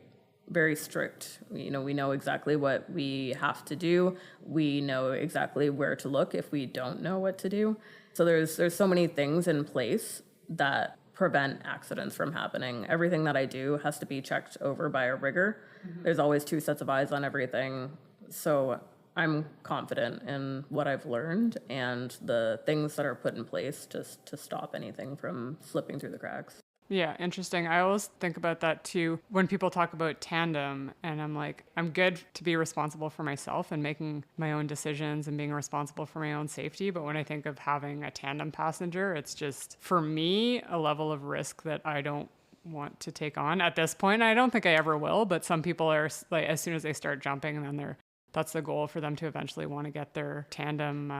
very strict. We know exactly what we have to do. We know exactly where to look if we don't know what to do. So there's so many things in place that prevent accidents from happening. Everything that I do has to be checked over by a rigger. Mm-hmm. There's always 2 sets of eyes on everything. So I'm confident in what I've learned and the things that are put in place just to stop anything from slipping through the cracks. Yeah, interesting. I always think about that too when people talk about tandem, and I'm like, I'm good to be responsible for myself and making my own decisions and being responsible for my own safety. But when I think of having a tandem passenger, it's just, for me, a level of risk that I don't want to take on at this point. I don't think I ever will, but some people are like, as soon as they start jumping, then that's the goal for them to eventually want to get their tandem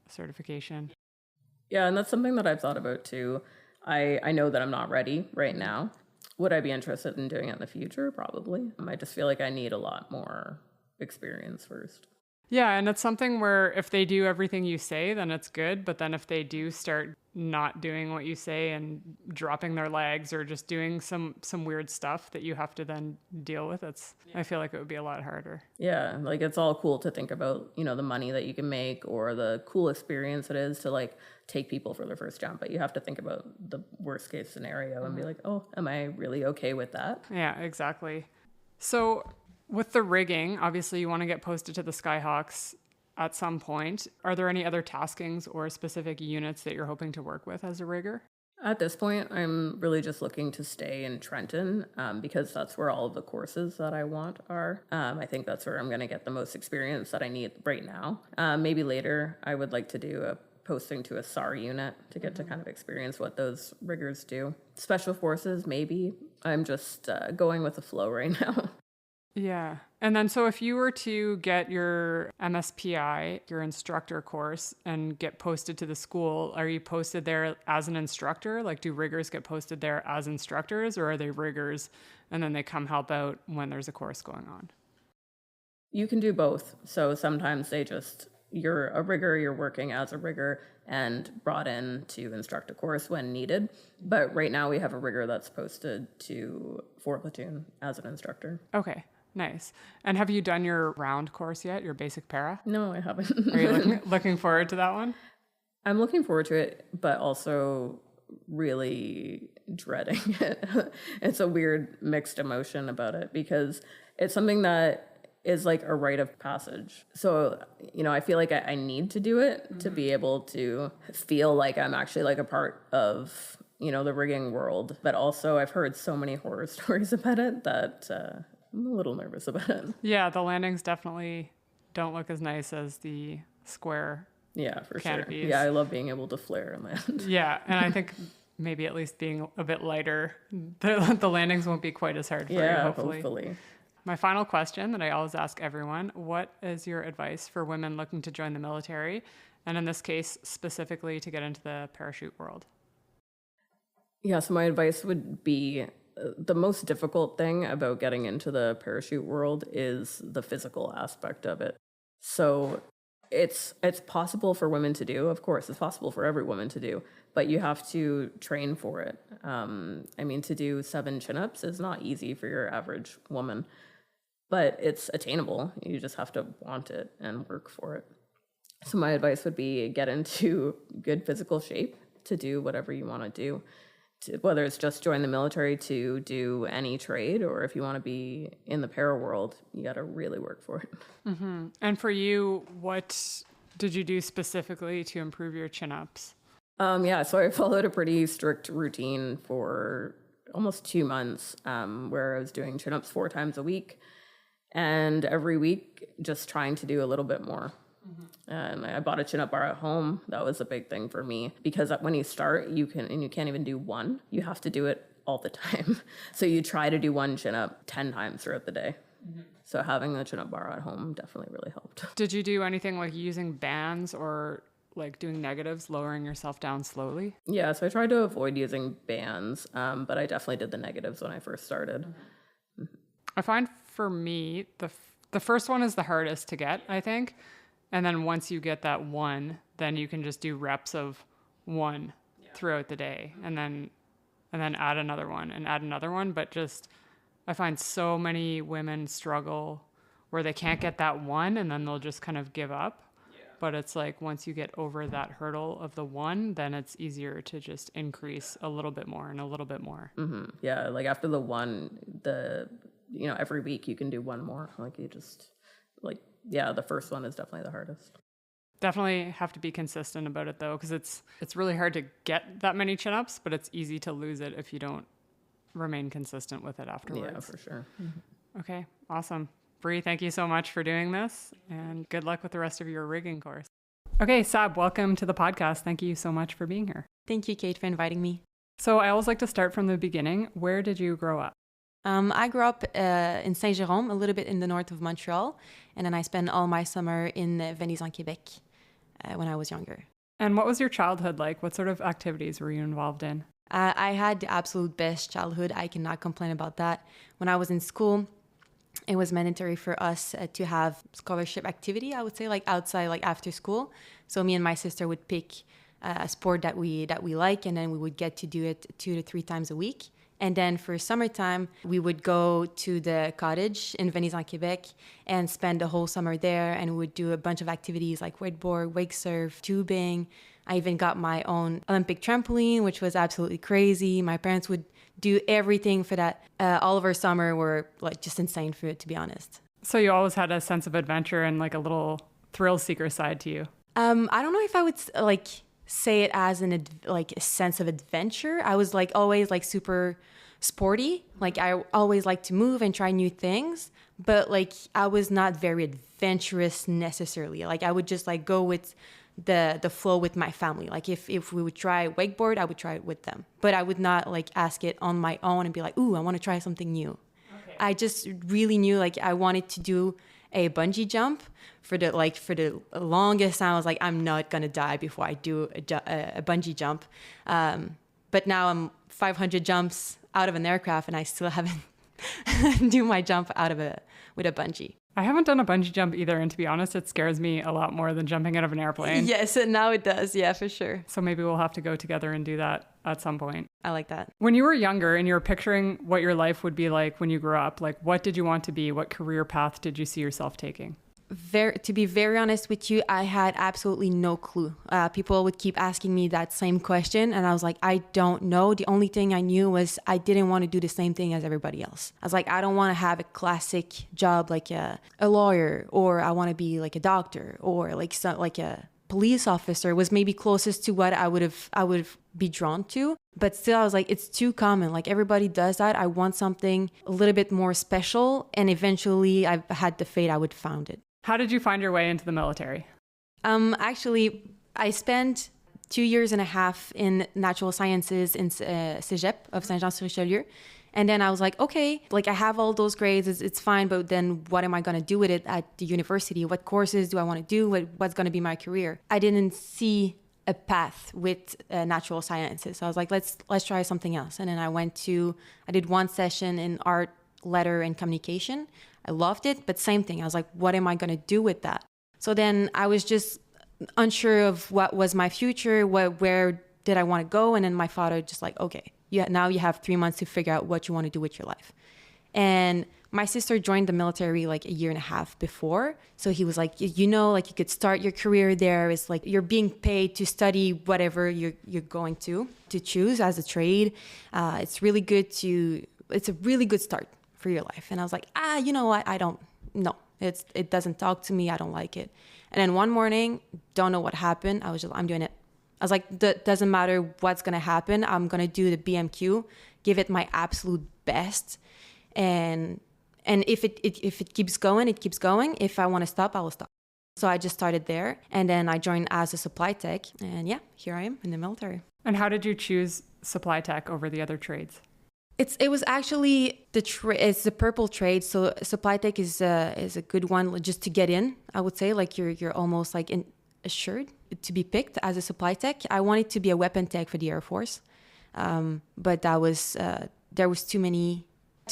certification. Yeah, and that's something that I've thought about too. I know that I'm not ready right now. Would I be interested in doing it in the future? Probably. I just feel like I need a lot more experience first. Yeah, and it's something where if they do everything you say, then it's good. But then if they do start not doing what you say and dropping their legs or just doing some weird stuff that you have to then deal with, I feel like it would be a lot harder. Yeah, like it's all cool to think about, the money that you can make or the cool experience it is to like take people for their first jump. But you have to think about the worst case scenario and be like, oh, am I really okay with that? Yeah, exactly. So with the rigging, obviously you want to get posted to the SkyHawks at some point. Are there any other taskings or specific units that you're hoping to work with as a rigger? At this point, I'm really just looking to stay in Trenton because that's where all of the courses that I want are. I think that's where I'm going to get the most experience that I need right now. Maybe later, I would like to do a posting to a SAR unit to get to kind of experience what those riggers do. Special forces, maybe. I'm just going with the flow right now. Yeah. And then so if you were to get your MSPI, your instructor course, and get posted to the school, are you posted there as an instructor? Like, do riggers get posted there as instructors, or are they riggers and then they come help out when there's a course going on? You can do both. So sometimes you're a rigger, you're working as a rigger and brought in to instruct a course when needed. But right now we have a rigger that's posted to 4 platoon as an instructor. Okay. Nice. And have you done your round course yet, your basic para? No, I haven't. Are you looking forward to that one? I'm looking forward to it, but also really dreading it. It's a weird mixed emotion about it because it's something that is like a rite of passage. So, I feel like I need to do it to be able to feel like I'm actually like a part of, the rigging world. But also I've heard so many horror stories about it that I'm a little nervous about it. Yeah, the landings definitely don't look as nice as the square. Yeah, for canopies. sure. Yeah, I love being able to flare and land. Yeah, and I think maybe at least being a bit lighter, the landings won't be quite as hard for you, hopefully. My final question that I always ask everyone, what is your advice for women looking to join the military? And in this case, specifically to get into the parachute world? Yeah, so my advice would be the most difficult thing about getting into the parachute world is the physical aspect of it. So it's possible for women to do, of course, it's possible for every woman to do, but you have to train for it. I mean, to do 7 chin-ups is not easy for your average woman, but it's attainable. You just have to want it and work for it. So my advice would be get into good physical shape to do whatever you want to do. Whether it's just join the military to do any trade, or if you want to be in the para world, you got to really work for it. Mm-hmm. And for you, what did you do specifically to improve your chin-ups? Yeah, so I followed a pretty strict routine for almost 2 months, where I was doing chin-ups 4 times a week, and every week just trying to do a little bit more. And I bought a chin-up bar at home. That was a big thing for me, because when you start, you can't even do one. You have to do it all the time. So you try to do one chin-up 10 times throughout the day. So having a chin-up bar at home definitely really helped. Did you do anything like using bands or like doing negatives, lowering yourself down slowly? Yeah, so I tried to avoid using bands, but I definitely did the negatives when I first started. I find for me, the first one is the hardest to get, I think. And then once you get that one, then you can just do reps of one throughout the day, and then add another one and add another one. But just, I find so many women struggle where they can't get that one, and then they'll just kind of give up. But it's like once you get over that hurdle of the one, then it's easier to just increase a little bit more and a little bit more. Mm-hmm. Yeah, like after the one, every week you can do one more. Like you just yeah, the first one is definitely the hardest. Definitely have to be consistent about it though, because it's really hard to get that many chin-ups, but it's easy to lose it if you don't remain consistent with it afterwards. Yeah, for sure. Okay, awesome. Bree, thank you so much for doing this, and good luck with the rest of your rigging course. Okay, Sab, welcome to the podcast. Thank you so much for being here. Thank you, Kate, for inviting me. So I always like to start from the beginning. Where did you grow up? I grew up in Saint-Jérôme, a little bit in the north of Montreal, and then I spent all my summer in Venise, Quebec, when I was younger. And what was your childhood like? What sort of activities were you involved in? I had the absolute best childhood. I cannot complain about that. When I was in school, it was mandatory for us to have scholarship activity, I would say, like outside, like after school. So me and my sister would pick a sport that we like, and then we would get to do it 2 to 3 times a week. And then for summertime, we would go to the cottage in Venise, Quebec, and spend the whole summer there. And we would do a bunch of activities like wakeboard, wake surf, tubing. I even got my own Olympic trampoline, which was absolutely crazy. My parents would do everything for that. All of our summer were like just insane for it, to be honest. So you always had a sense of adventure and like a little thrill seeker side to you. I don't know if I would say it as a sense of adventure. I was like always like super sporty. Like I always like to move and try new things, but like I was not very adventurous necessarily. Like I would just like go with the flow with my family. Like if we would try wakeboard, I would try it with them, but I would not like ask it on my own and be like, ooh, I want to try something new. Okay. I just really knew like I wanted to do a bungee jump for the longest time. I was like, I'm not gonna die before I do a bungee jump. But now I'm 500 jumps out of an aircraft, and I still haven't do my jump with a bungee. I haven't done a bungee jump either, and to be honest, it scares me a lot more than jumping out of an airplane. Yes, and now it does. Yeah, for sure. So maybe we'll have to go together and do that at some point. I like that. When you were younger and you were picturing what your life would be like when you grew up, like what did you want to be? What career path did you see yourself taking? To be very honest with you, I had absolutely no clue. People would keep asking me that same question, and I was like, I don't know. The only thing I knew was I didn't want to do the same thing as everybody else. I was like, I don't want to have a classic job like a lawyer, or I want to be like a doctor, or like a police officer was maybe closest to what I would be drawn to. But still, I was like, it's too common. Like everybody does that. I want something a little bit more special. And eventually I had the fate I would found it. How did you find your way into the military? Actually, I spent 2 years and a half in natural sciences in Cégep of Saint-Jean-sur-Richelieu. And then I was like, okay, like I have all those grades, it's fine, but then what am I going to do with it at the university? What courses do I want to do? What's going to be my career? I didn't see a path with natural sciences. So I was like, let's try something else. And then I did one session in art, letter, and communication. I loved it, but same thing. I was like, what am I going to do with that? So then I was just unsure of what was my future, where did I want to go? And then my father just like, okay, now you have 3 months to figure out what you want to do with your life. And my sister joined the military like a year and a half before. So he was like, like you could start your career there. It's like you're being paid to study whatever you're going to choose as a trade. It's a really good start for your life. And I was like, you know what? I don't know. It doesn't talk to me. I don't like it. And then one morning, don't know what happened. I'm doing it. I was like, doesn't matter what's going to happen. I'm going to do the BMQ, give it my absolute best. And if it keeps going, it keeps going. If I want to stop, I will stop. So I just started there. And then I joined as a supply tech. And yeah, here I am in the military. And how did you choose supply tech over the other trades? It was actually it's the purple trade. So supply tech is a good one just to get in, I would say. Like you're almost like assured to be picked as a supply tech. I wanted to be a weapon tech for the Air Force. But that was there was too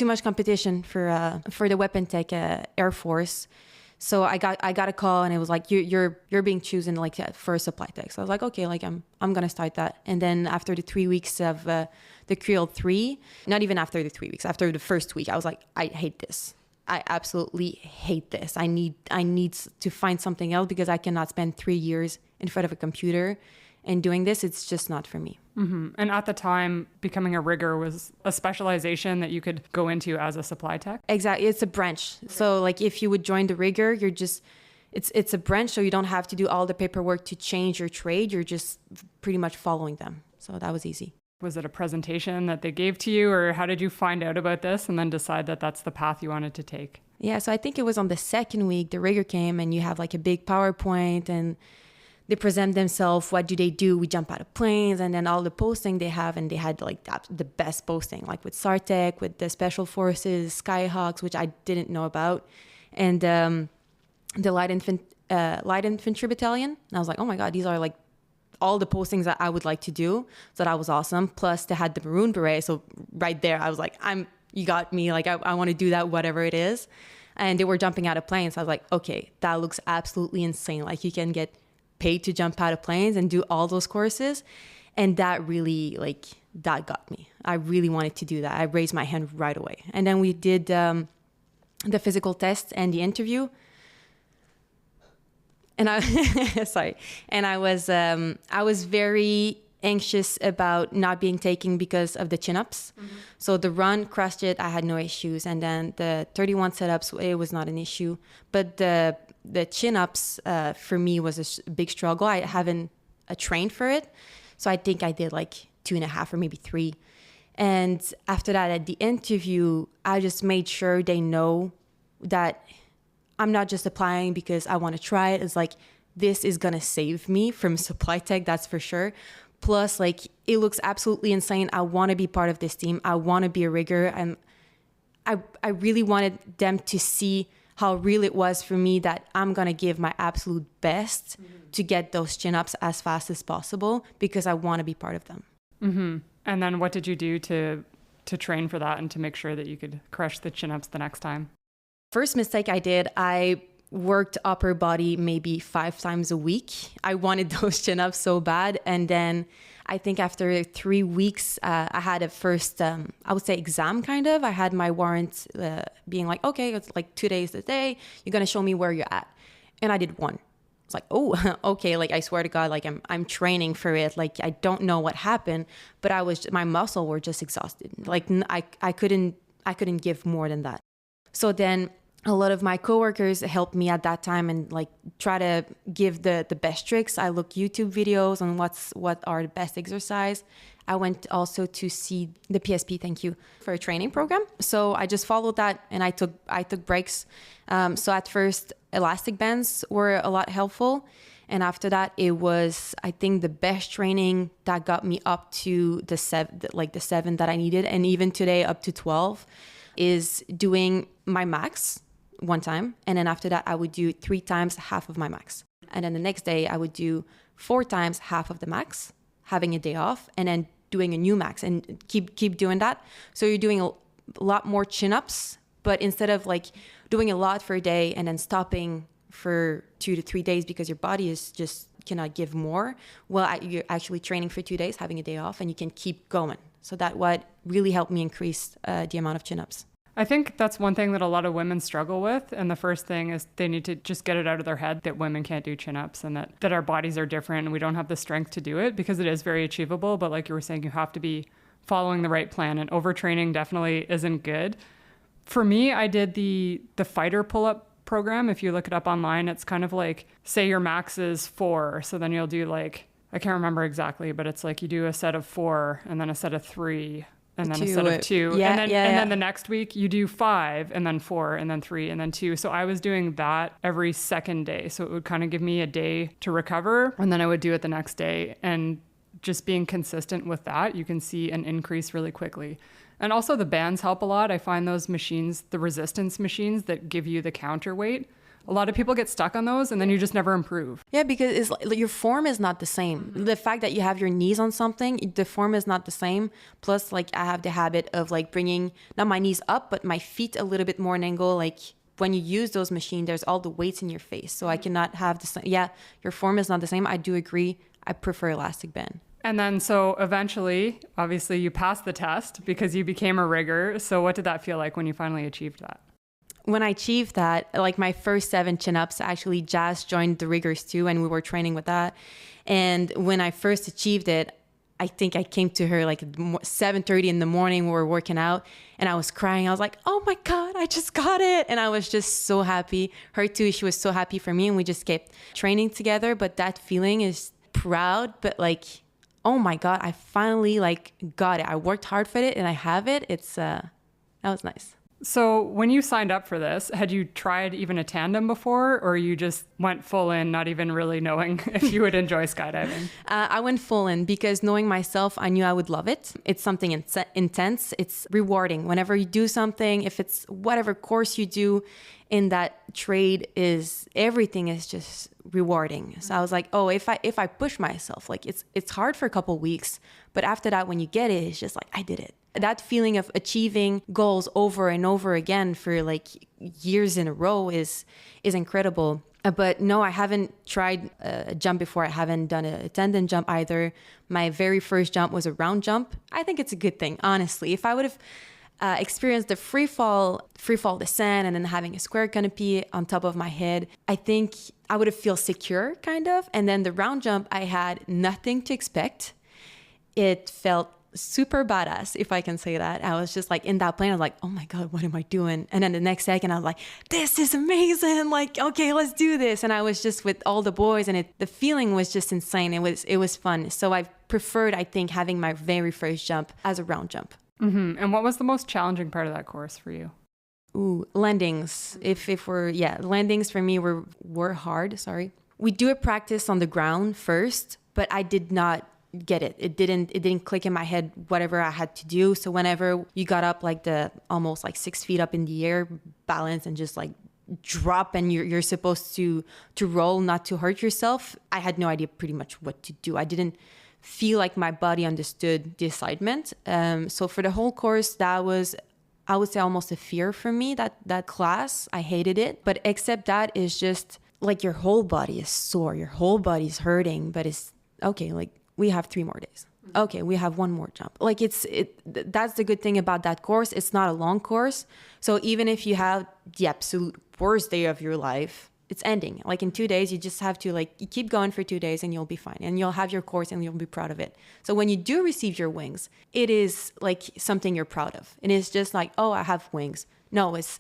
much competition for the weapon tech Air Force. So I got a call and it was like you're being chosen like for a supply tech. So I was like, okay, like I'm gonna start that. And then after the 3 weeks of the Creel 3, not even after the 3 weeks, after the first week, I was like, I hate this. I absolutely hate this. I need to find something else because I cannot spend 3 years in front of a computer and doing this. It's just not for me. Mm-hmm. And at the time, becoming a rigger was a specialization that you could go into as a supply tech? Exactly. It's a branch. So like if you would join the rigger, it's a branch. So you don't have to do all the paperwork to change your trade. You're just pretty much following them. So that was easy. Was it a presentation that they gave to you, or how did you find out about this and then decide that that's the path you wanted to take? Yeah, so I think it was on the second week, the rigger came and you have like a big PowerPoint and they present themselves. What do they do? We jump out of planes, and then all the posting they have, and they had like the best posting, like with SARTEC, with the Special Forces, SkyHawks, which I didn't know about, and the Light Infantry Battalion. And I was like, oh my God, these are like all the postings that I would like to do. So that was awesome. Plus they had the Maroon Beret. So right there, I was like, you got me. Like I want to do that, whatever it is. And they were jumping out of planes. So I was like, okay, that looks absolutely insane. Like you can get paid to jump out of planes and do all those courses. And that really, that got me. I really wanted to do that. I raised my hand right away. And then we did the physical test and the interview. And I was very anxious about not being taken because of the chin-ups. Mm-hmm. So the run, crushed it, I had no issues. And then the 31 setups, it was not an issue. But the chin-ups for me was a big struggle. I haven't trained for it. So I think I did like 2.5 or maybe 3. And after that, at the interview, I just made sure they know that I'm not just applying because I want to try it. It's like, this is going to save me from supply tech, that's for sure. Plus, like, it looks absolutely insane. I want to be part of this team. I want to be a rigger. And I really wanted them to see how real it was for me that I'm going to give my absolute best to get those chin-ups as fast as possible because I want to be part of them. Mm-hmm. And then what did you do to train for that and to make sure that you could crush the chin-ups the next time? First mistake I did, I worked upper body maybe 5 times a week. I wanted those chin-ups so bad. And then I think after 3 weeks, I had a first, I would say exam kind of. I had my warrant being like, okay, it's like 2 days a day. You're going to show me where you're at. And I did 1. It's like, oh, okay. Like, I swear to God, like I'm training for it. Like, I don't know what happened, but my muscle were just exhausted. Like I couldn't give more than that. So then a lot of my coworkers helped me at that time and like try to give the best tricks. I look YouTube videos on what are the best exercise. I went also to see the PSP, thank you, for a training program. So I just followed that, and I took breaks. So at first, elastic bands were a lot helpful. And after that, it was, I think, the best training that got me up to the 7 that I needed. And even today, up to 12, is doing my max one time. And then after that, I would do 3 times half of my max. And then the next day, I would do 4 times half of the max, having a day off, and then doing a new max, and keep doing that. So you're doing a lot more chin-ups, but instead of like doing a lot for a day and then stopping for 2 to 3 days because your body is just cannot give more, well, you're actually training for 2 days, having a day off, and you can keep going. So that what really helped me increase the amount of chin-ups. I think that's one thing that a lot of women struggle with. And the first thing is they need to just get it out of their head that women can't do chin-ups, and that our bodies are different and we don't have the strength to do it, because it is very achievable. But like you were saying, you have to be following the right plan, and overtraining definitely isn't good. For me, I did the fighter pull-up program. If you look it up online, it's kind of like, say your max is 4. So then you'll do like, I can't remember exactly, but it's like you do a set of 4 and then a set of 3 and then a set of 2. Yeah, and then the next week you do 5 and then 4 and then 3 and then 2. So I was doing that every second day. So it would kind of give me a day to recover, and then I would do it the next day. And just being consistent with that, you can see an increase really quickly. And also the bands help a lot. I find those machines, the resistance machines that give you the counterweight, a lot of people get stuck on those and then you just never improve. Yeah, because it's like your form is not the same. The fact that you have your knees on something, the form is not the same. Plus, like, I have the habit of like bringing not my knees up, but my feet a little bit more an angle. Like when you use those machines, there's all the weights in your face. So I cannot have the same. Yeah, your form is not the same. I do agree. I prefer elastic band. And then so eventually, obviously you passed the test because you became a rigger. So what did that feel like when you finally achieved that? When I achieved that, like my first 7 chin-ups, actually Jazz joined the riggers too, and we were training with that. And when I first achieved it, I think I came to her like 7:30 in the morning. We were working out and I was crying. I was like, oh my God, I just got it. And I was just so happy. Her too, she was so happy for me, and we just kept training together. But that feeling is proud, but like, oh my God, I finally like got it. I worked hard for it and I have it. That was nice. So when you signed up for this, had you tried even a tandem before, or you just went full in, not even really knowing if you would enjoy skydiving? I went full in because knowing myself, I knew I would love it. It's something intense. It's rewarding. Whenever you do something, if it's whatever course you do in that trade, everything is just rewarding. So I was like, oh, if I push myself, like it's hard for a couple weeks, but after that, when you get it, it's just like, I did it. That feeling of achieving goals over and over again for like years in a row is incredible. But no, I haven't tried a jump before. I haven't done a tandem jump either. My very first jump was a round jump. I think it's a good thing, honestly. If I would have experienced the free fall descent and then having a square canopy on top of my head, I think I would have feel secure kind of. And then the round jump, I had nothing to expect. It felt super badass, if I can say that. I was just like in that plane, I was like, oh my God, what am I doing? And then the next second I was like, this is amazing. Like, okay, let's do this. And I was just with all the boys, and the feeling was just insane. It was fun. So I preferred, I think, having my very first jump as a round jump. Mm-hmm. And what was the most challenging part of that course for you? Ooh, landings. Landings for me were hard. Sorry. We do a practice on the ground first, but I did not get it. It didn't click in my head whatever I had to do. So whenever you got up like the almost like 6 feet up in the air, balance and just like drop, and you're supposed to roll, not to hurt yourself, I had no idea pretty much what to do. I didn't feel like my body understood the assignment. So for the whole course, that was, I would say, almost a fear for me, that class. I hated it. But except that is just like your whole body is sore, your whole body is hurting, but it's okay, like we have 3 more days. Okay, we have 1 more jump. Like that's the good thing about that course. It's not a long course. So even if you have the absolute worst day of your life, it's ending. Like in 2 days, you just have to you keep going for 2 days and you'll be fine. And you'll have your course and you'll be proud of it. So when you do receive your wings, it is like something you're proud of. And it's just like, oh, I have wings. No, it's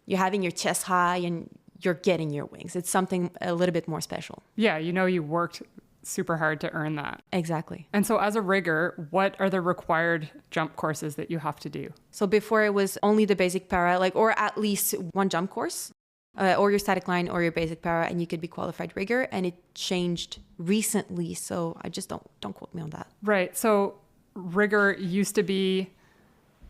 you're having your chest high and you're getting your wings. It's something a little bit more special. Yeah, you worked super hard to earn that. Exactly. And so as a rigger, what are the required jump courses that you have to do? So before it was only the basic para, like, or at least one jump course, or your static line or your basic para, and you could be qualified rigger. And it changed recently. So I just don't quote me on that. Right. So rigger used to be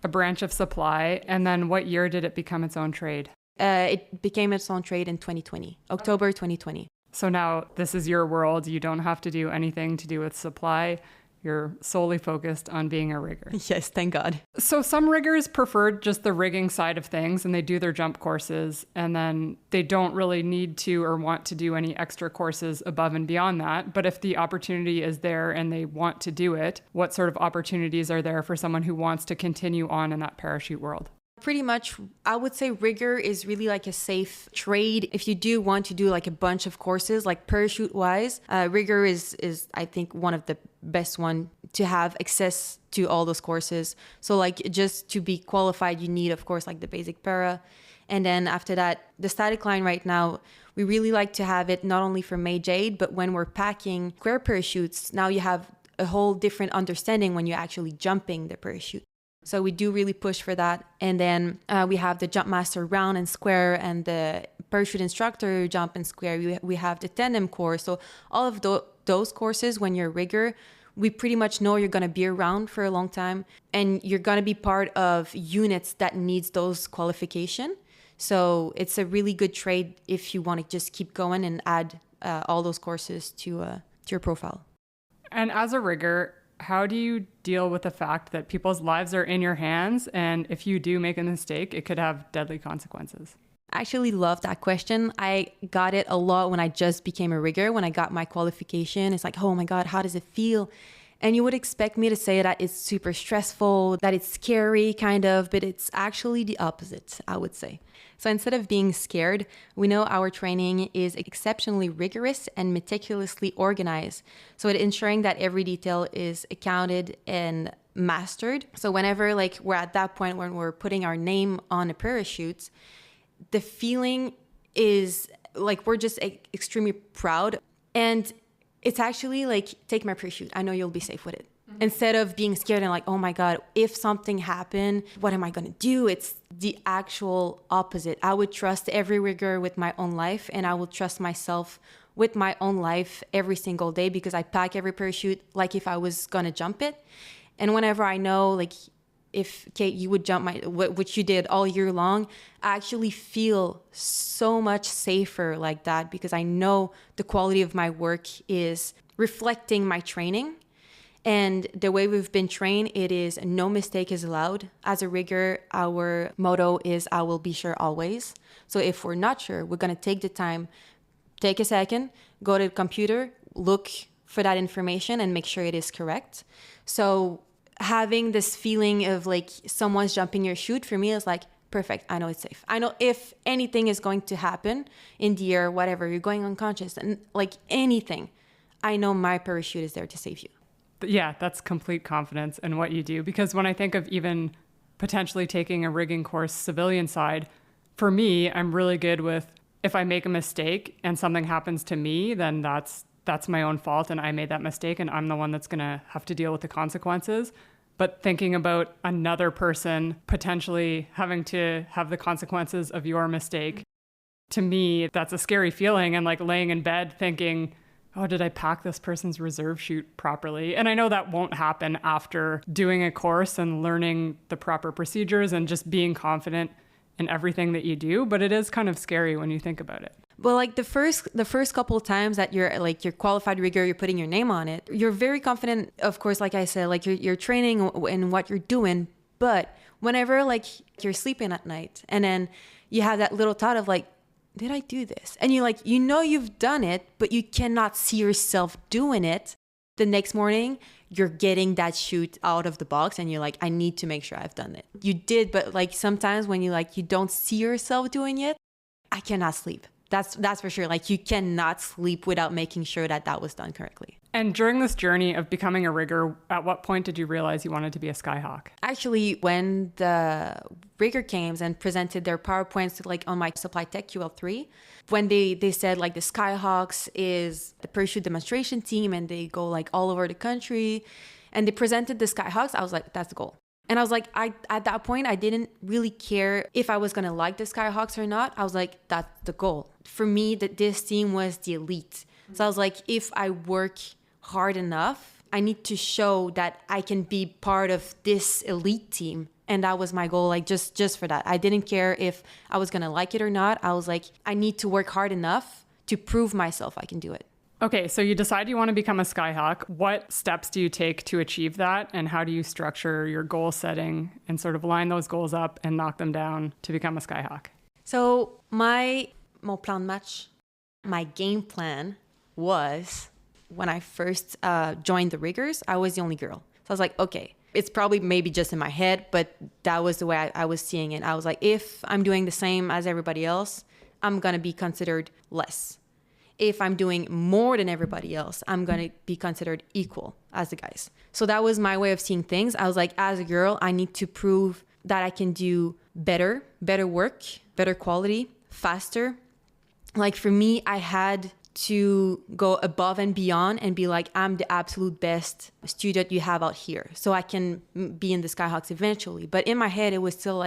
a branch of supply. And then what year did it become its own trade? It became its own trade in 2020, October 2020. So now this is your world. You don't have to do anything to do with supply. You're solely focused on being a rigger. Yes, thank God. So some riggers prefer just the rigging side of things and they do their jump courses and then they don't really need to or want to do any extra courses above and beyond that. But if the opportunity is there and they want to do it, what sort of opportunities are there for someone who wants to continue on in that parachute world? Pretty much, I would say rigger is really like a safe trade. If you do want to do like a bunch of courses, like parachute wise, rigger is I think one of the best one to have access to all those courses. So like just to be qualified, you need of course like the basic para. And then after that, the static line right now, we really like to have it not only for May Jade, but when we're packing square parachutes, now you have a whole different understanding when you're actually jumping the parachute. So we do really push for that. And then we have the jump master round and square and the parachute instructor jump and square. We have the tandem course. So all of those courses, when you're a rigger, we pretty much know you're going to be around for a long time and you're going to be part of units that needs those qualification. So it's a really good trade if you want to just keep going and add all those courses to your profile. And as a rigger, how do you deal with the fact that people's lives are in your hands? And if you do make a mistake, it could have deadly consequences. I actually love that question. I got it a lot when I just became a rigger, when I got my qualification. It's like, oh my God, how does it feel? And you would expect me to say that it's super stressful, that it's scary kind of, but it's actually the opposite, I would say. So instead of being scared, we know our training is exceptionally rigorous and meticulously organized. So it's ensuring that every detail is accounted and mastered. So whenever like we're at that point when we're putting our name on a parachute, the feeling is like we're just extremely proud. And it's actually like, take my parachute. I know you'll be safe with it. Mm-hmm. Instead of being scared and like, oh my God, if something happened, what am I going to do? It's the actual opposite. I would trust every rigger with my own life and I will trust myself with my own life every single day because I pack every parachute like if I was going to jump it. And whenever I know, like, if Kate, you would jump which you did all year long, I actually feel so much safer like that because I know the quality of my work is reflecting my training. And the way we've been trained, it is no mistake is allowed. As a rigger, our motto is I will be sure always. So if we're not sure, we're going to take the time, take a second, go to the computer, look for that information and make sure it is correct. So having this feeling of like someone's jumping your chute for me is like, perfect. I know it's safe. I know if anything is going to happen in the air, whatever, you're going unconscious and like anything, I know my parachute is there to save you. Yeah, that's complete confidence in what you do. Because when I think of even potentially taking a rigging course civilian side, for me, I'm really good with if I make a mistake and something happens to me, then that's my own fault and I made that mistake and I'm the one that's going to have to deal with the consequences. But thinking about another person potentially having to have the consequences of your mistake, to me, that's a scary feeling. And like laying in bed thinking, oh, did I pack this person's reserve chute properly? And I know that won't happen after doing a course and learning the proper procedures and just being confident in everything that you do. But it is kind of scary when you think about it. Well, like the first couple of times that you're qualified rigger, you're putting your name on it. You're very confident, of course, like I said, like you're training in what you're doing. But whenever like you're sleeping at night and then you have that little thought of like, did I do this? And you're like, you know, you've done it, but you cannot see yourself doing it. The next morning, you're getting that chute out of the box and you're like, I need to make sure I've done it. You did, but like sometimes when you don't see yourself doing it, I cannot sleep. That's for sure. Like you cannot sleep without making sure that was done correctly. And during this journey of becoming a rigger, at what point did you realize you wanted to be a SkyHawk? Actually, when the rigger came and presented their PowerPoints like on my Supply Tech QL3, when they said like the SkyHawks is the parachute demonstration team and they go like all over the country and they presented the SkyHawks, I was like, that's the goal. And I was like, at that point, I didn't really care if I was going to like the SkyHawks or not. I was like, that's the goal. For me, that this team was the elite. So I was like, if I work hard enough, I need to show that I can be part of this elite team. And that was my goal, like just for that. I didn't care if I was going to like it or not. I was like, I need to work hard enough to prove myself I can do it. Okay, so you decide you want to become a SkyHawk. What steps do you take to achieve that? And how do you structure your goal setting and sort of line those goals up and knock them down to become a SkyHawk? So mon plan de match, my game plan was when I first joined the riggers, I was the only girl. So I was like, okay, it's probably maybe just in my head, but that was the way I was seeing it. I was like, if I'm doing the same as everybody else, I'm going to be considered less. If I'm doing more than everybody else, I'm going to be considered equal as the guys. So that was my way of seeing things. I was like, as a girl, I need to prove that I can do better work, better quality, faster. Like for me, I had to go above and beyond and be like, I'm the absolute best student you have out here. So I can be in the SkyHawks eventually. But in my head, it was still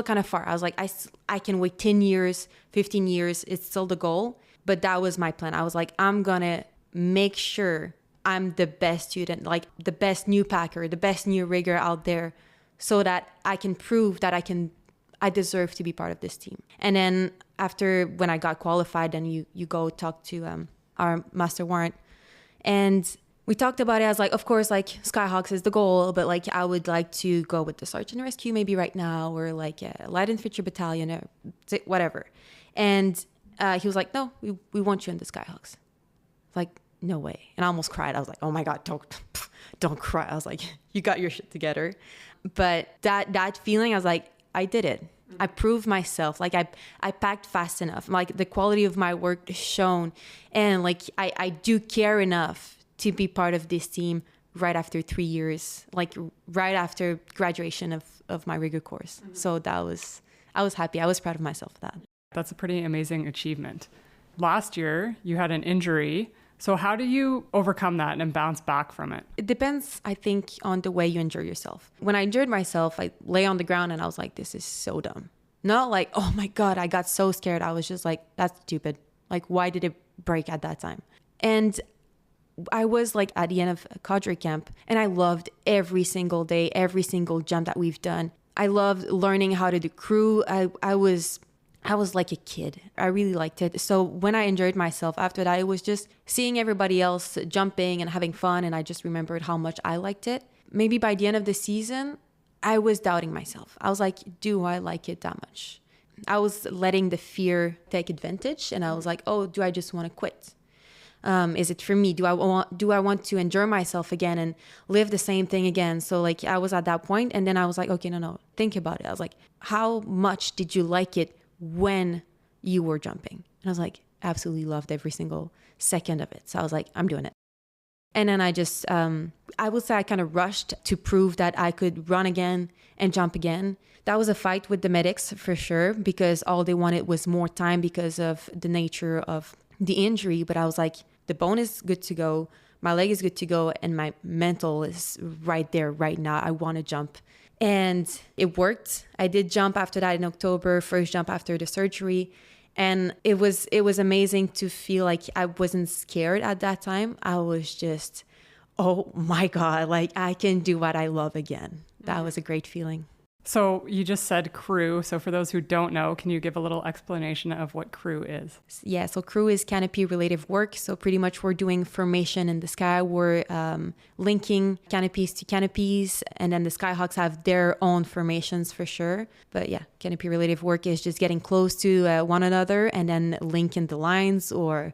kind of far. I was like, I can wait 10 years, 15 years. It's still the goal. But that was my plan. I was like, I'm going to make sure I'm the best student, like the best new packer, the best new rigger out there so that I can prove that I deserve to be part of this team. And then after when I got qualified, then you go talk to our master warrant. And we talked about it. I was like, of course, like SkyHawks is the goal, but like I would like to go with the Search and Rescue maybe right now or like a Light Infantry Battalion or whatever. And he was like, no, we want you in the SkyHawks. Like, no way. And I almost cried. I was like, oh my God, don't cry. I was like, you got your shit together. But that feeling, I was like, I did it. I proved myself. Like I packed fast enough. Like the quality of my work is shown. And like I do care enough to be part of this team right after 3 years, like right after graduation of my rigger course. Mm-hmm. So I was happy. I was proud of myself for that. That's a pretty amazing achievement. Last year, you had an injury. So how do you overcome that and bounce back from it? It depends, I think, on the way you injure yourself. When I injured myself, I lay on the ground and I was like, this is so dumb. Not like, oh my God, I got so scared. I was just like, that's stupid. Like, why did it break at that time? And I was like at the end of cadre camp and I loved every single day, every single jump that we've done. I loved learning how to do crew. I was like a kid. I really liked it. So when I injured myself after that, it was just seeing everybody else jumping and having fun. And I just remembered how much I liked it. Maybe by the end of the season, I was doubting myself. I was like, do I like it that much? I was letting the fear take advantage. And I was like, oh, do I just want to quit? Is it for me? Do I want to injure myself again and live the same thing again? So like I was at that point and then I was like, okay, no, think about it. I was like, how much did you like it when you were jumping? And I was like, absolutely loved every single second of it. So I was like, I'm doing it. And then I just, I would say I kind of rushed to prove that I could run again and jump again. That was a fight with the medics for sure, because all they wanted was more time because of the nature of the injury. But I was like, the bone is good to go. My leg is good to go. And my mental is right there right now. I want to jump. And it worked. I did jump after that in October, first jump after the surgery. And it was amazing to feel like I wasn't scared at that time. I was just, oh my God, like I can do what I love again. That was a great feeling. So you just said crew. So for those who don't know, can you give a little explanation of what crew is? Yeah, so crew is canopy related work. So pretty much we're doing formation in the sky. We're linking canopies to canopies. And then the SkyHawks have their own formations for sure. But yeah, canopy related work is just getting close to one another and then linking the lines or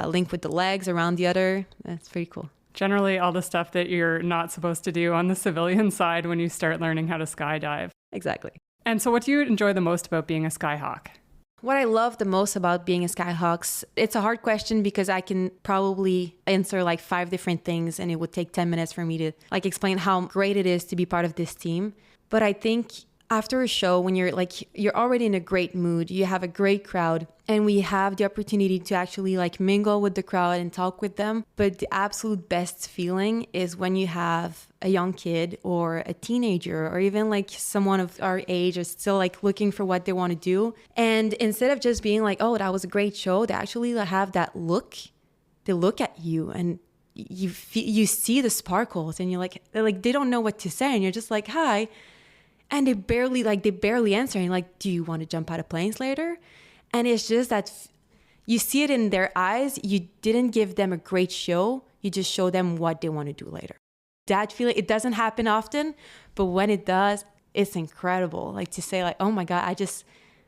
link with the legs around the other. That's pretty cool. Generally, all the stuff that you're not supposed to do on the civilian side when you start learning how to skydive. Exactly. And so what do you enjoy the most about being a SkyHawk? What I love the most about being a SkyHawks, it's a hard question because I can probably answer like 5 different things and it would take 10 minutes for me to like explain how great it is to be part of this team. But I think after a show, when you're already in a great mood, you have a great crowd, and we have the opportunity to actually like mingle with the crowd and talk with them. But the absolute best feeling is when you have a young kid or a teenager or even like someone of our age is still like looking for what they want to do. And instead of just being like, oh, that was a great show, they actually have that look. They look at you and you see the sparkles and you're like they don't know what to say. And you're just like, hi. And they barely answer. And like, do you want to jump out of planes later? And it's just that you see it in their eyes. You didn't give them a great show. You just show them what they want to do later. That feeling, it doesn't happen often, but when it does, it's incredible. Like to say like, oh my God,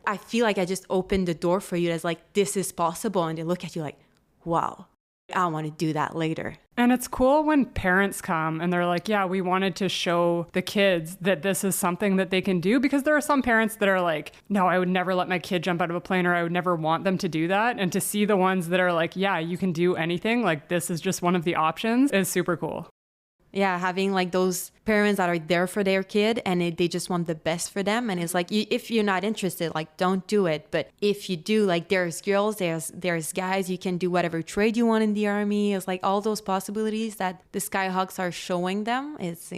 I feel like I just opened the door for you. That's like, this is possible. And they look at you like, wow, I want to do that later. And it's cool when parents come and they're like, yeah, we wanted to show the kids that this is something that they can do, because there are some parents that are like, no, I would never let my kid jump out of a plane, or I would never want them to do that. And to see the ones that are like, yeah, you can do anything, like this is just one of the options, is super cool. Yeah, having like those parents that are there for their kid and they just want the best for them. And it's like, if you're not interested, like don't do it. But if you do, like there's girls, there's guys, you can do whatever trade you want in the army. It's like all those possibilities that the SkyHawks are showing them. It's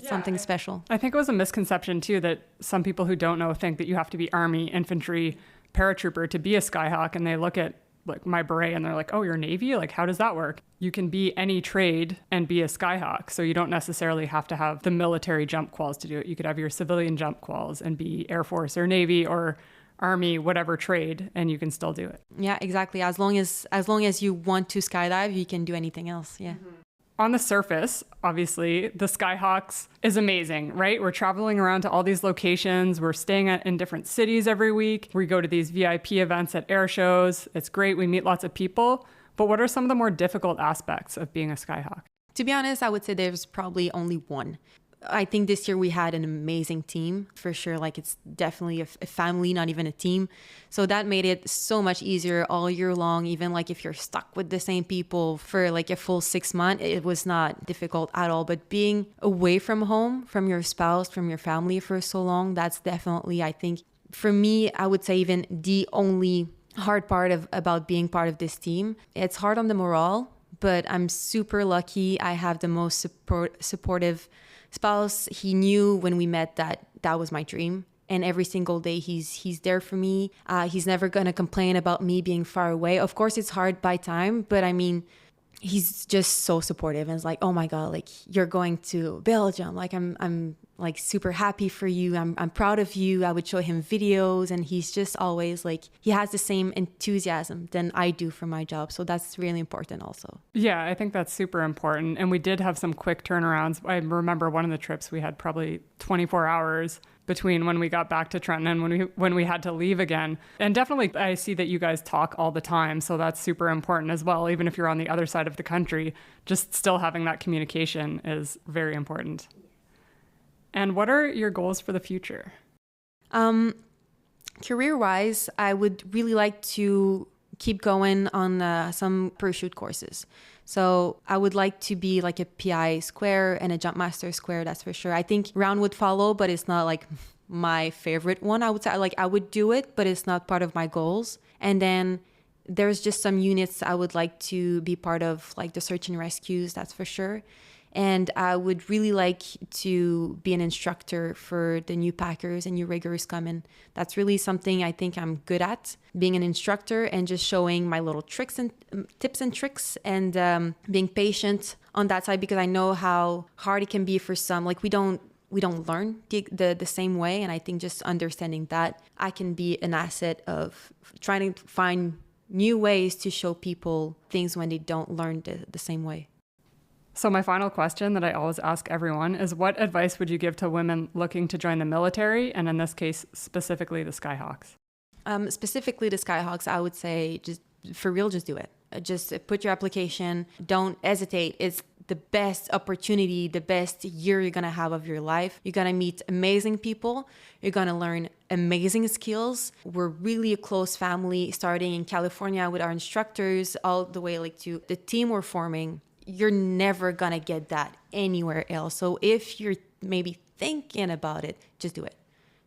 something special. I think it was a misconception too, that some people who don't know think that you have to be Army, infantry, paratrooper to be a SkyHawk. And they look at like my beret and they're like, oh, you're Navy? Like, how does that work? You can be any trade and be a SkyHawk. So you don't necessarily have to have the military jump quals to do it. You could have your civilian jump quals and be Air Force or Navy or Army, whatever trade, and you can still do it. Yeah, exactly. As long as you want to skydive, you can do anything else. Yeah. Mm-hmm. On the surface, obviously, the SkyHawks is amazing, right? We're traveling around to all these locations. We're staying in different cities every week. We go to these VIP events at air shows. It's great. We meet lots of people. But what are some of the more difficult aspects of being a SkyHawk? To be honest, I would say there's probably only one. I think this year we had an amazing team for sure. Like it's definitely a family, not even a team. So that made it so much easier all year long. Even like if you're stuck with the same people for like a full 6 months, it was not difficult at all. But being away from home, from your spouse, from your family for so long, that's definitely, I think, for me, I would say even the only hard part about being part of this team. It's hard on the morale, but I'm super lucky. I have the most supportive spouse. He knew when we met that was my dream, and every single day he's there for me. He's never gonna complain about me being far away. Of course it's hard by time, but I mean, he's just so supportive, and it's like, oh my God, like you're going to Belgium, like I'm like super happy for you. I'm proud of you. I would show him videos, and he's just always like, he has the same enthusiasm than I do for my job. So that's really important also. Yeah, I think that's super important. And we did have some quick turnarounds. I remember one of the trips we had probably 24 hours between when we got back to Trenton and when we had to leave again. And definitely I see that you guys talk all the time. So that's super important as well. Even if you're on the other side of the country, just still having that communication is very important. And what are your goals for the future? Career-wise, I would really like to keep going on some parachute courses. So I would like to be like a PI square and a jump master square, that's for sure. I think round would follow, but it's not like my favorite one. I would say like I would do it, but it's not part of my goals. And then there's just some units I would like to be part of, like the search and rescues, that's for sure. And I would really like to be an instructor for the new packers and new riggers coming. That's really something I think I'm good at, being an instructor and just showing my little tricks and tips and tricks, and being patient on that side, because I know how hard it can be for some. Like we don't learn the same way. And I think just understanding that, I can be an asset of trying to find new ways to show people things when they don't learn the same way. So my final question that I always ask everyone is, what advice would you give to women looking to join the military, and in this case, specifically the SkyHawks? Specifically the SkyHawks, I would say just for real, just do it. Just put your application. Don't hesitate. It's the best opportunity, the best year you're going to have of your life. You're going to meet amazing people. You're going to learn amazing skills. We're really a close family, starting in California with our instructors all the way like to the team we're forming. You're never gonna get that anywhere else. So if you're maybe thinking about it, just do it.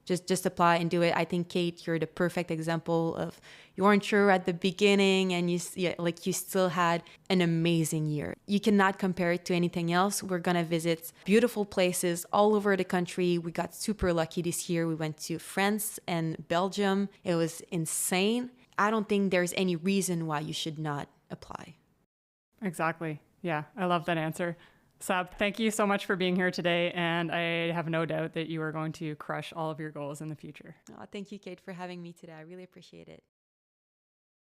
Just apply and do it. I think, Kate, you're the perfect example of you weren't sure at the beginning and you still had an amazing year. You cannot compare it to anything else. We're going to visit beautiful places all over the country. We got super lucky this year. We went to France and Belgium. It was insane. I don't think there's any reason why you should not apply. Exactly. Yeah, I love that answer. Sab, thank you so much for being here today, and I have no doubt that you are going to crush all of your goals in the future. Oh, thank you, Kate, for having me today. I really appreciate it.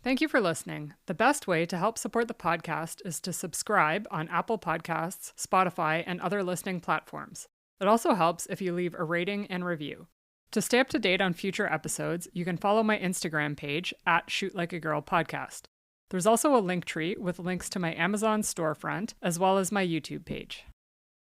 Thank you for listening. The best way to help support the podcast is to subscribe on Apple Podcasts, Spotify, and other listening platforms. It also helps if you leave a rating and review. To stay up to date on future episodes, you can follow my Instagram page at Shoot Like a Girl Podcast. There's also a link tree with links to my Amazon storefront, as well as my YouTube page.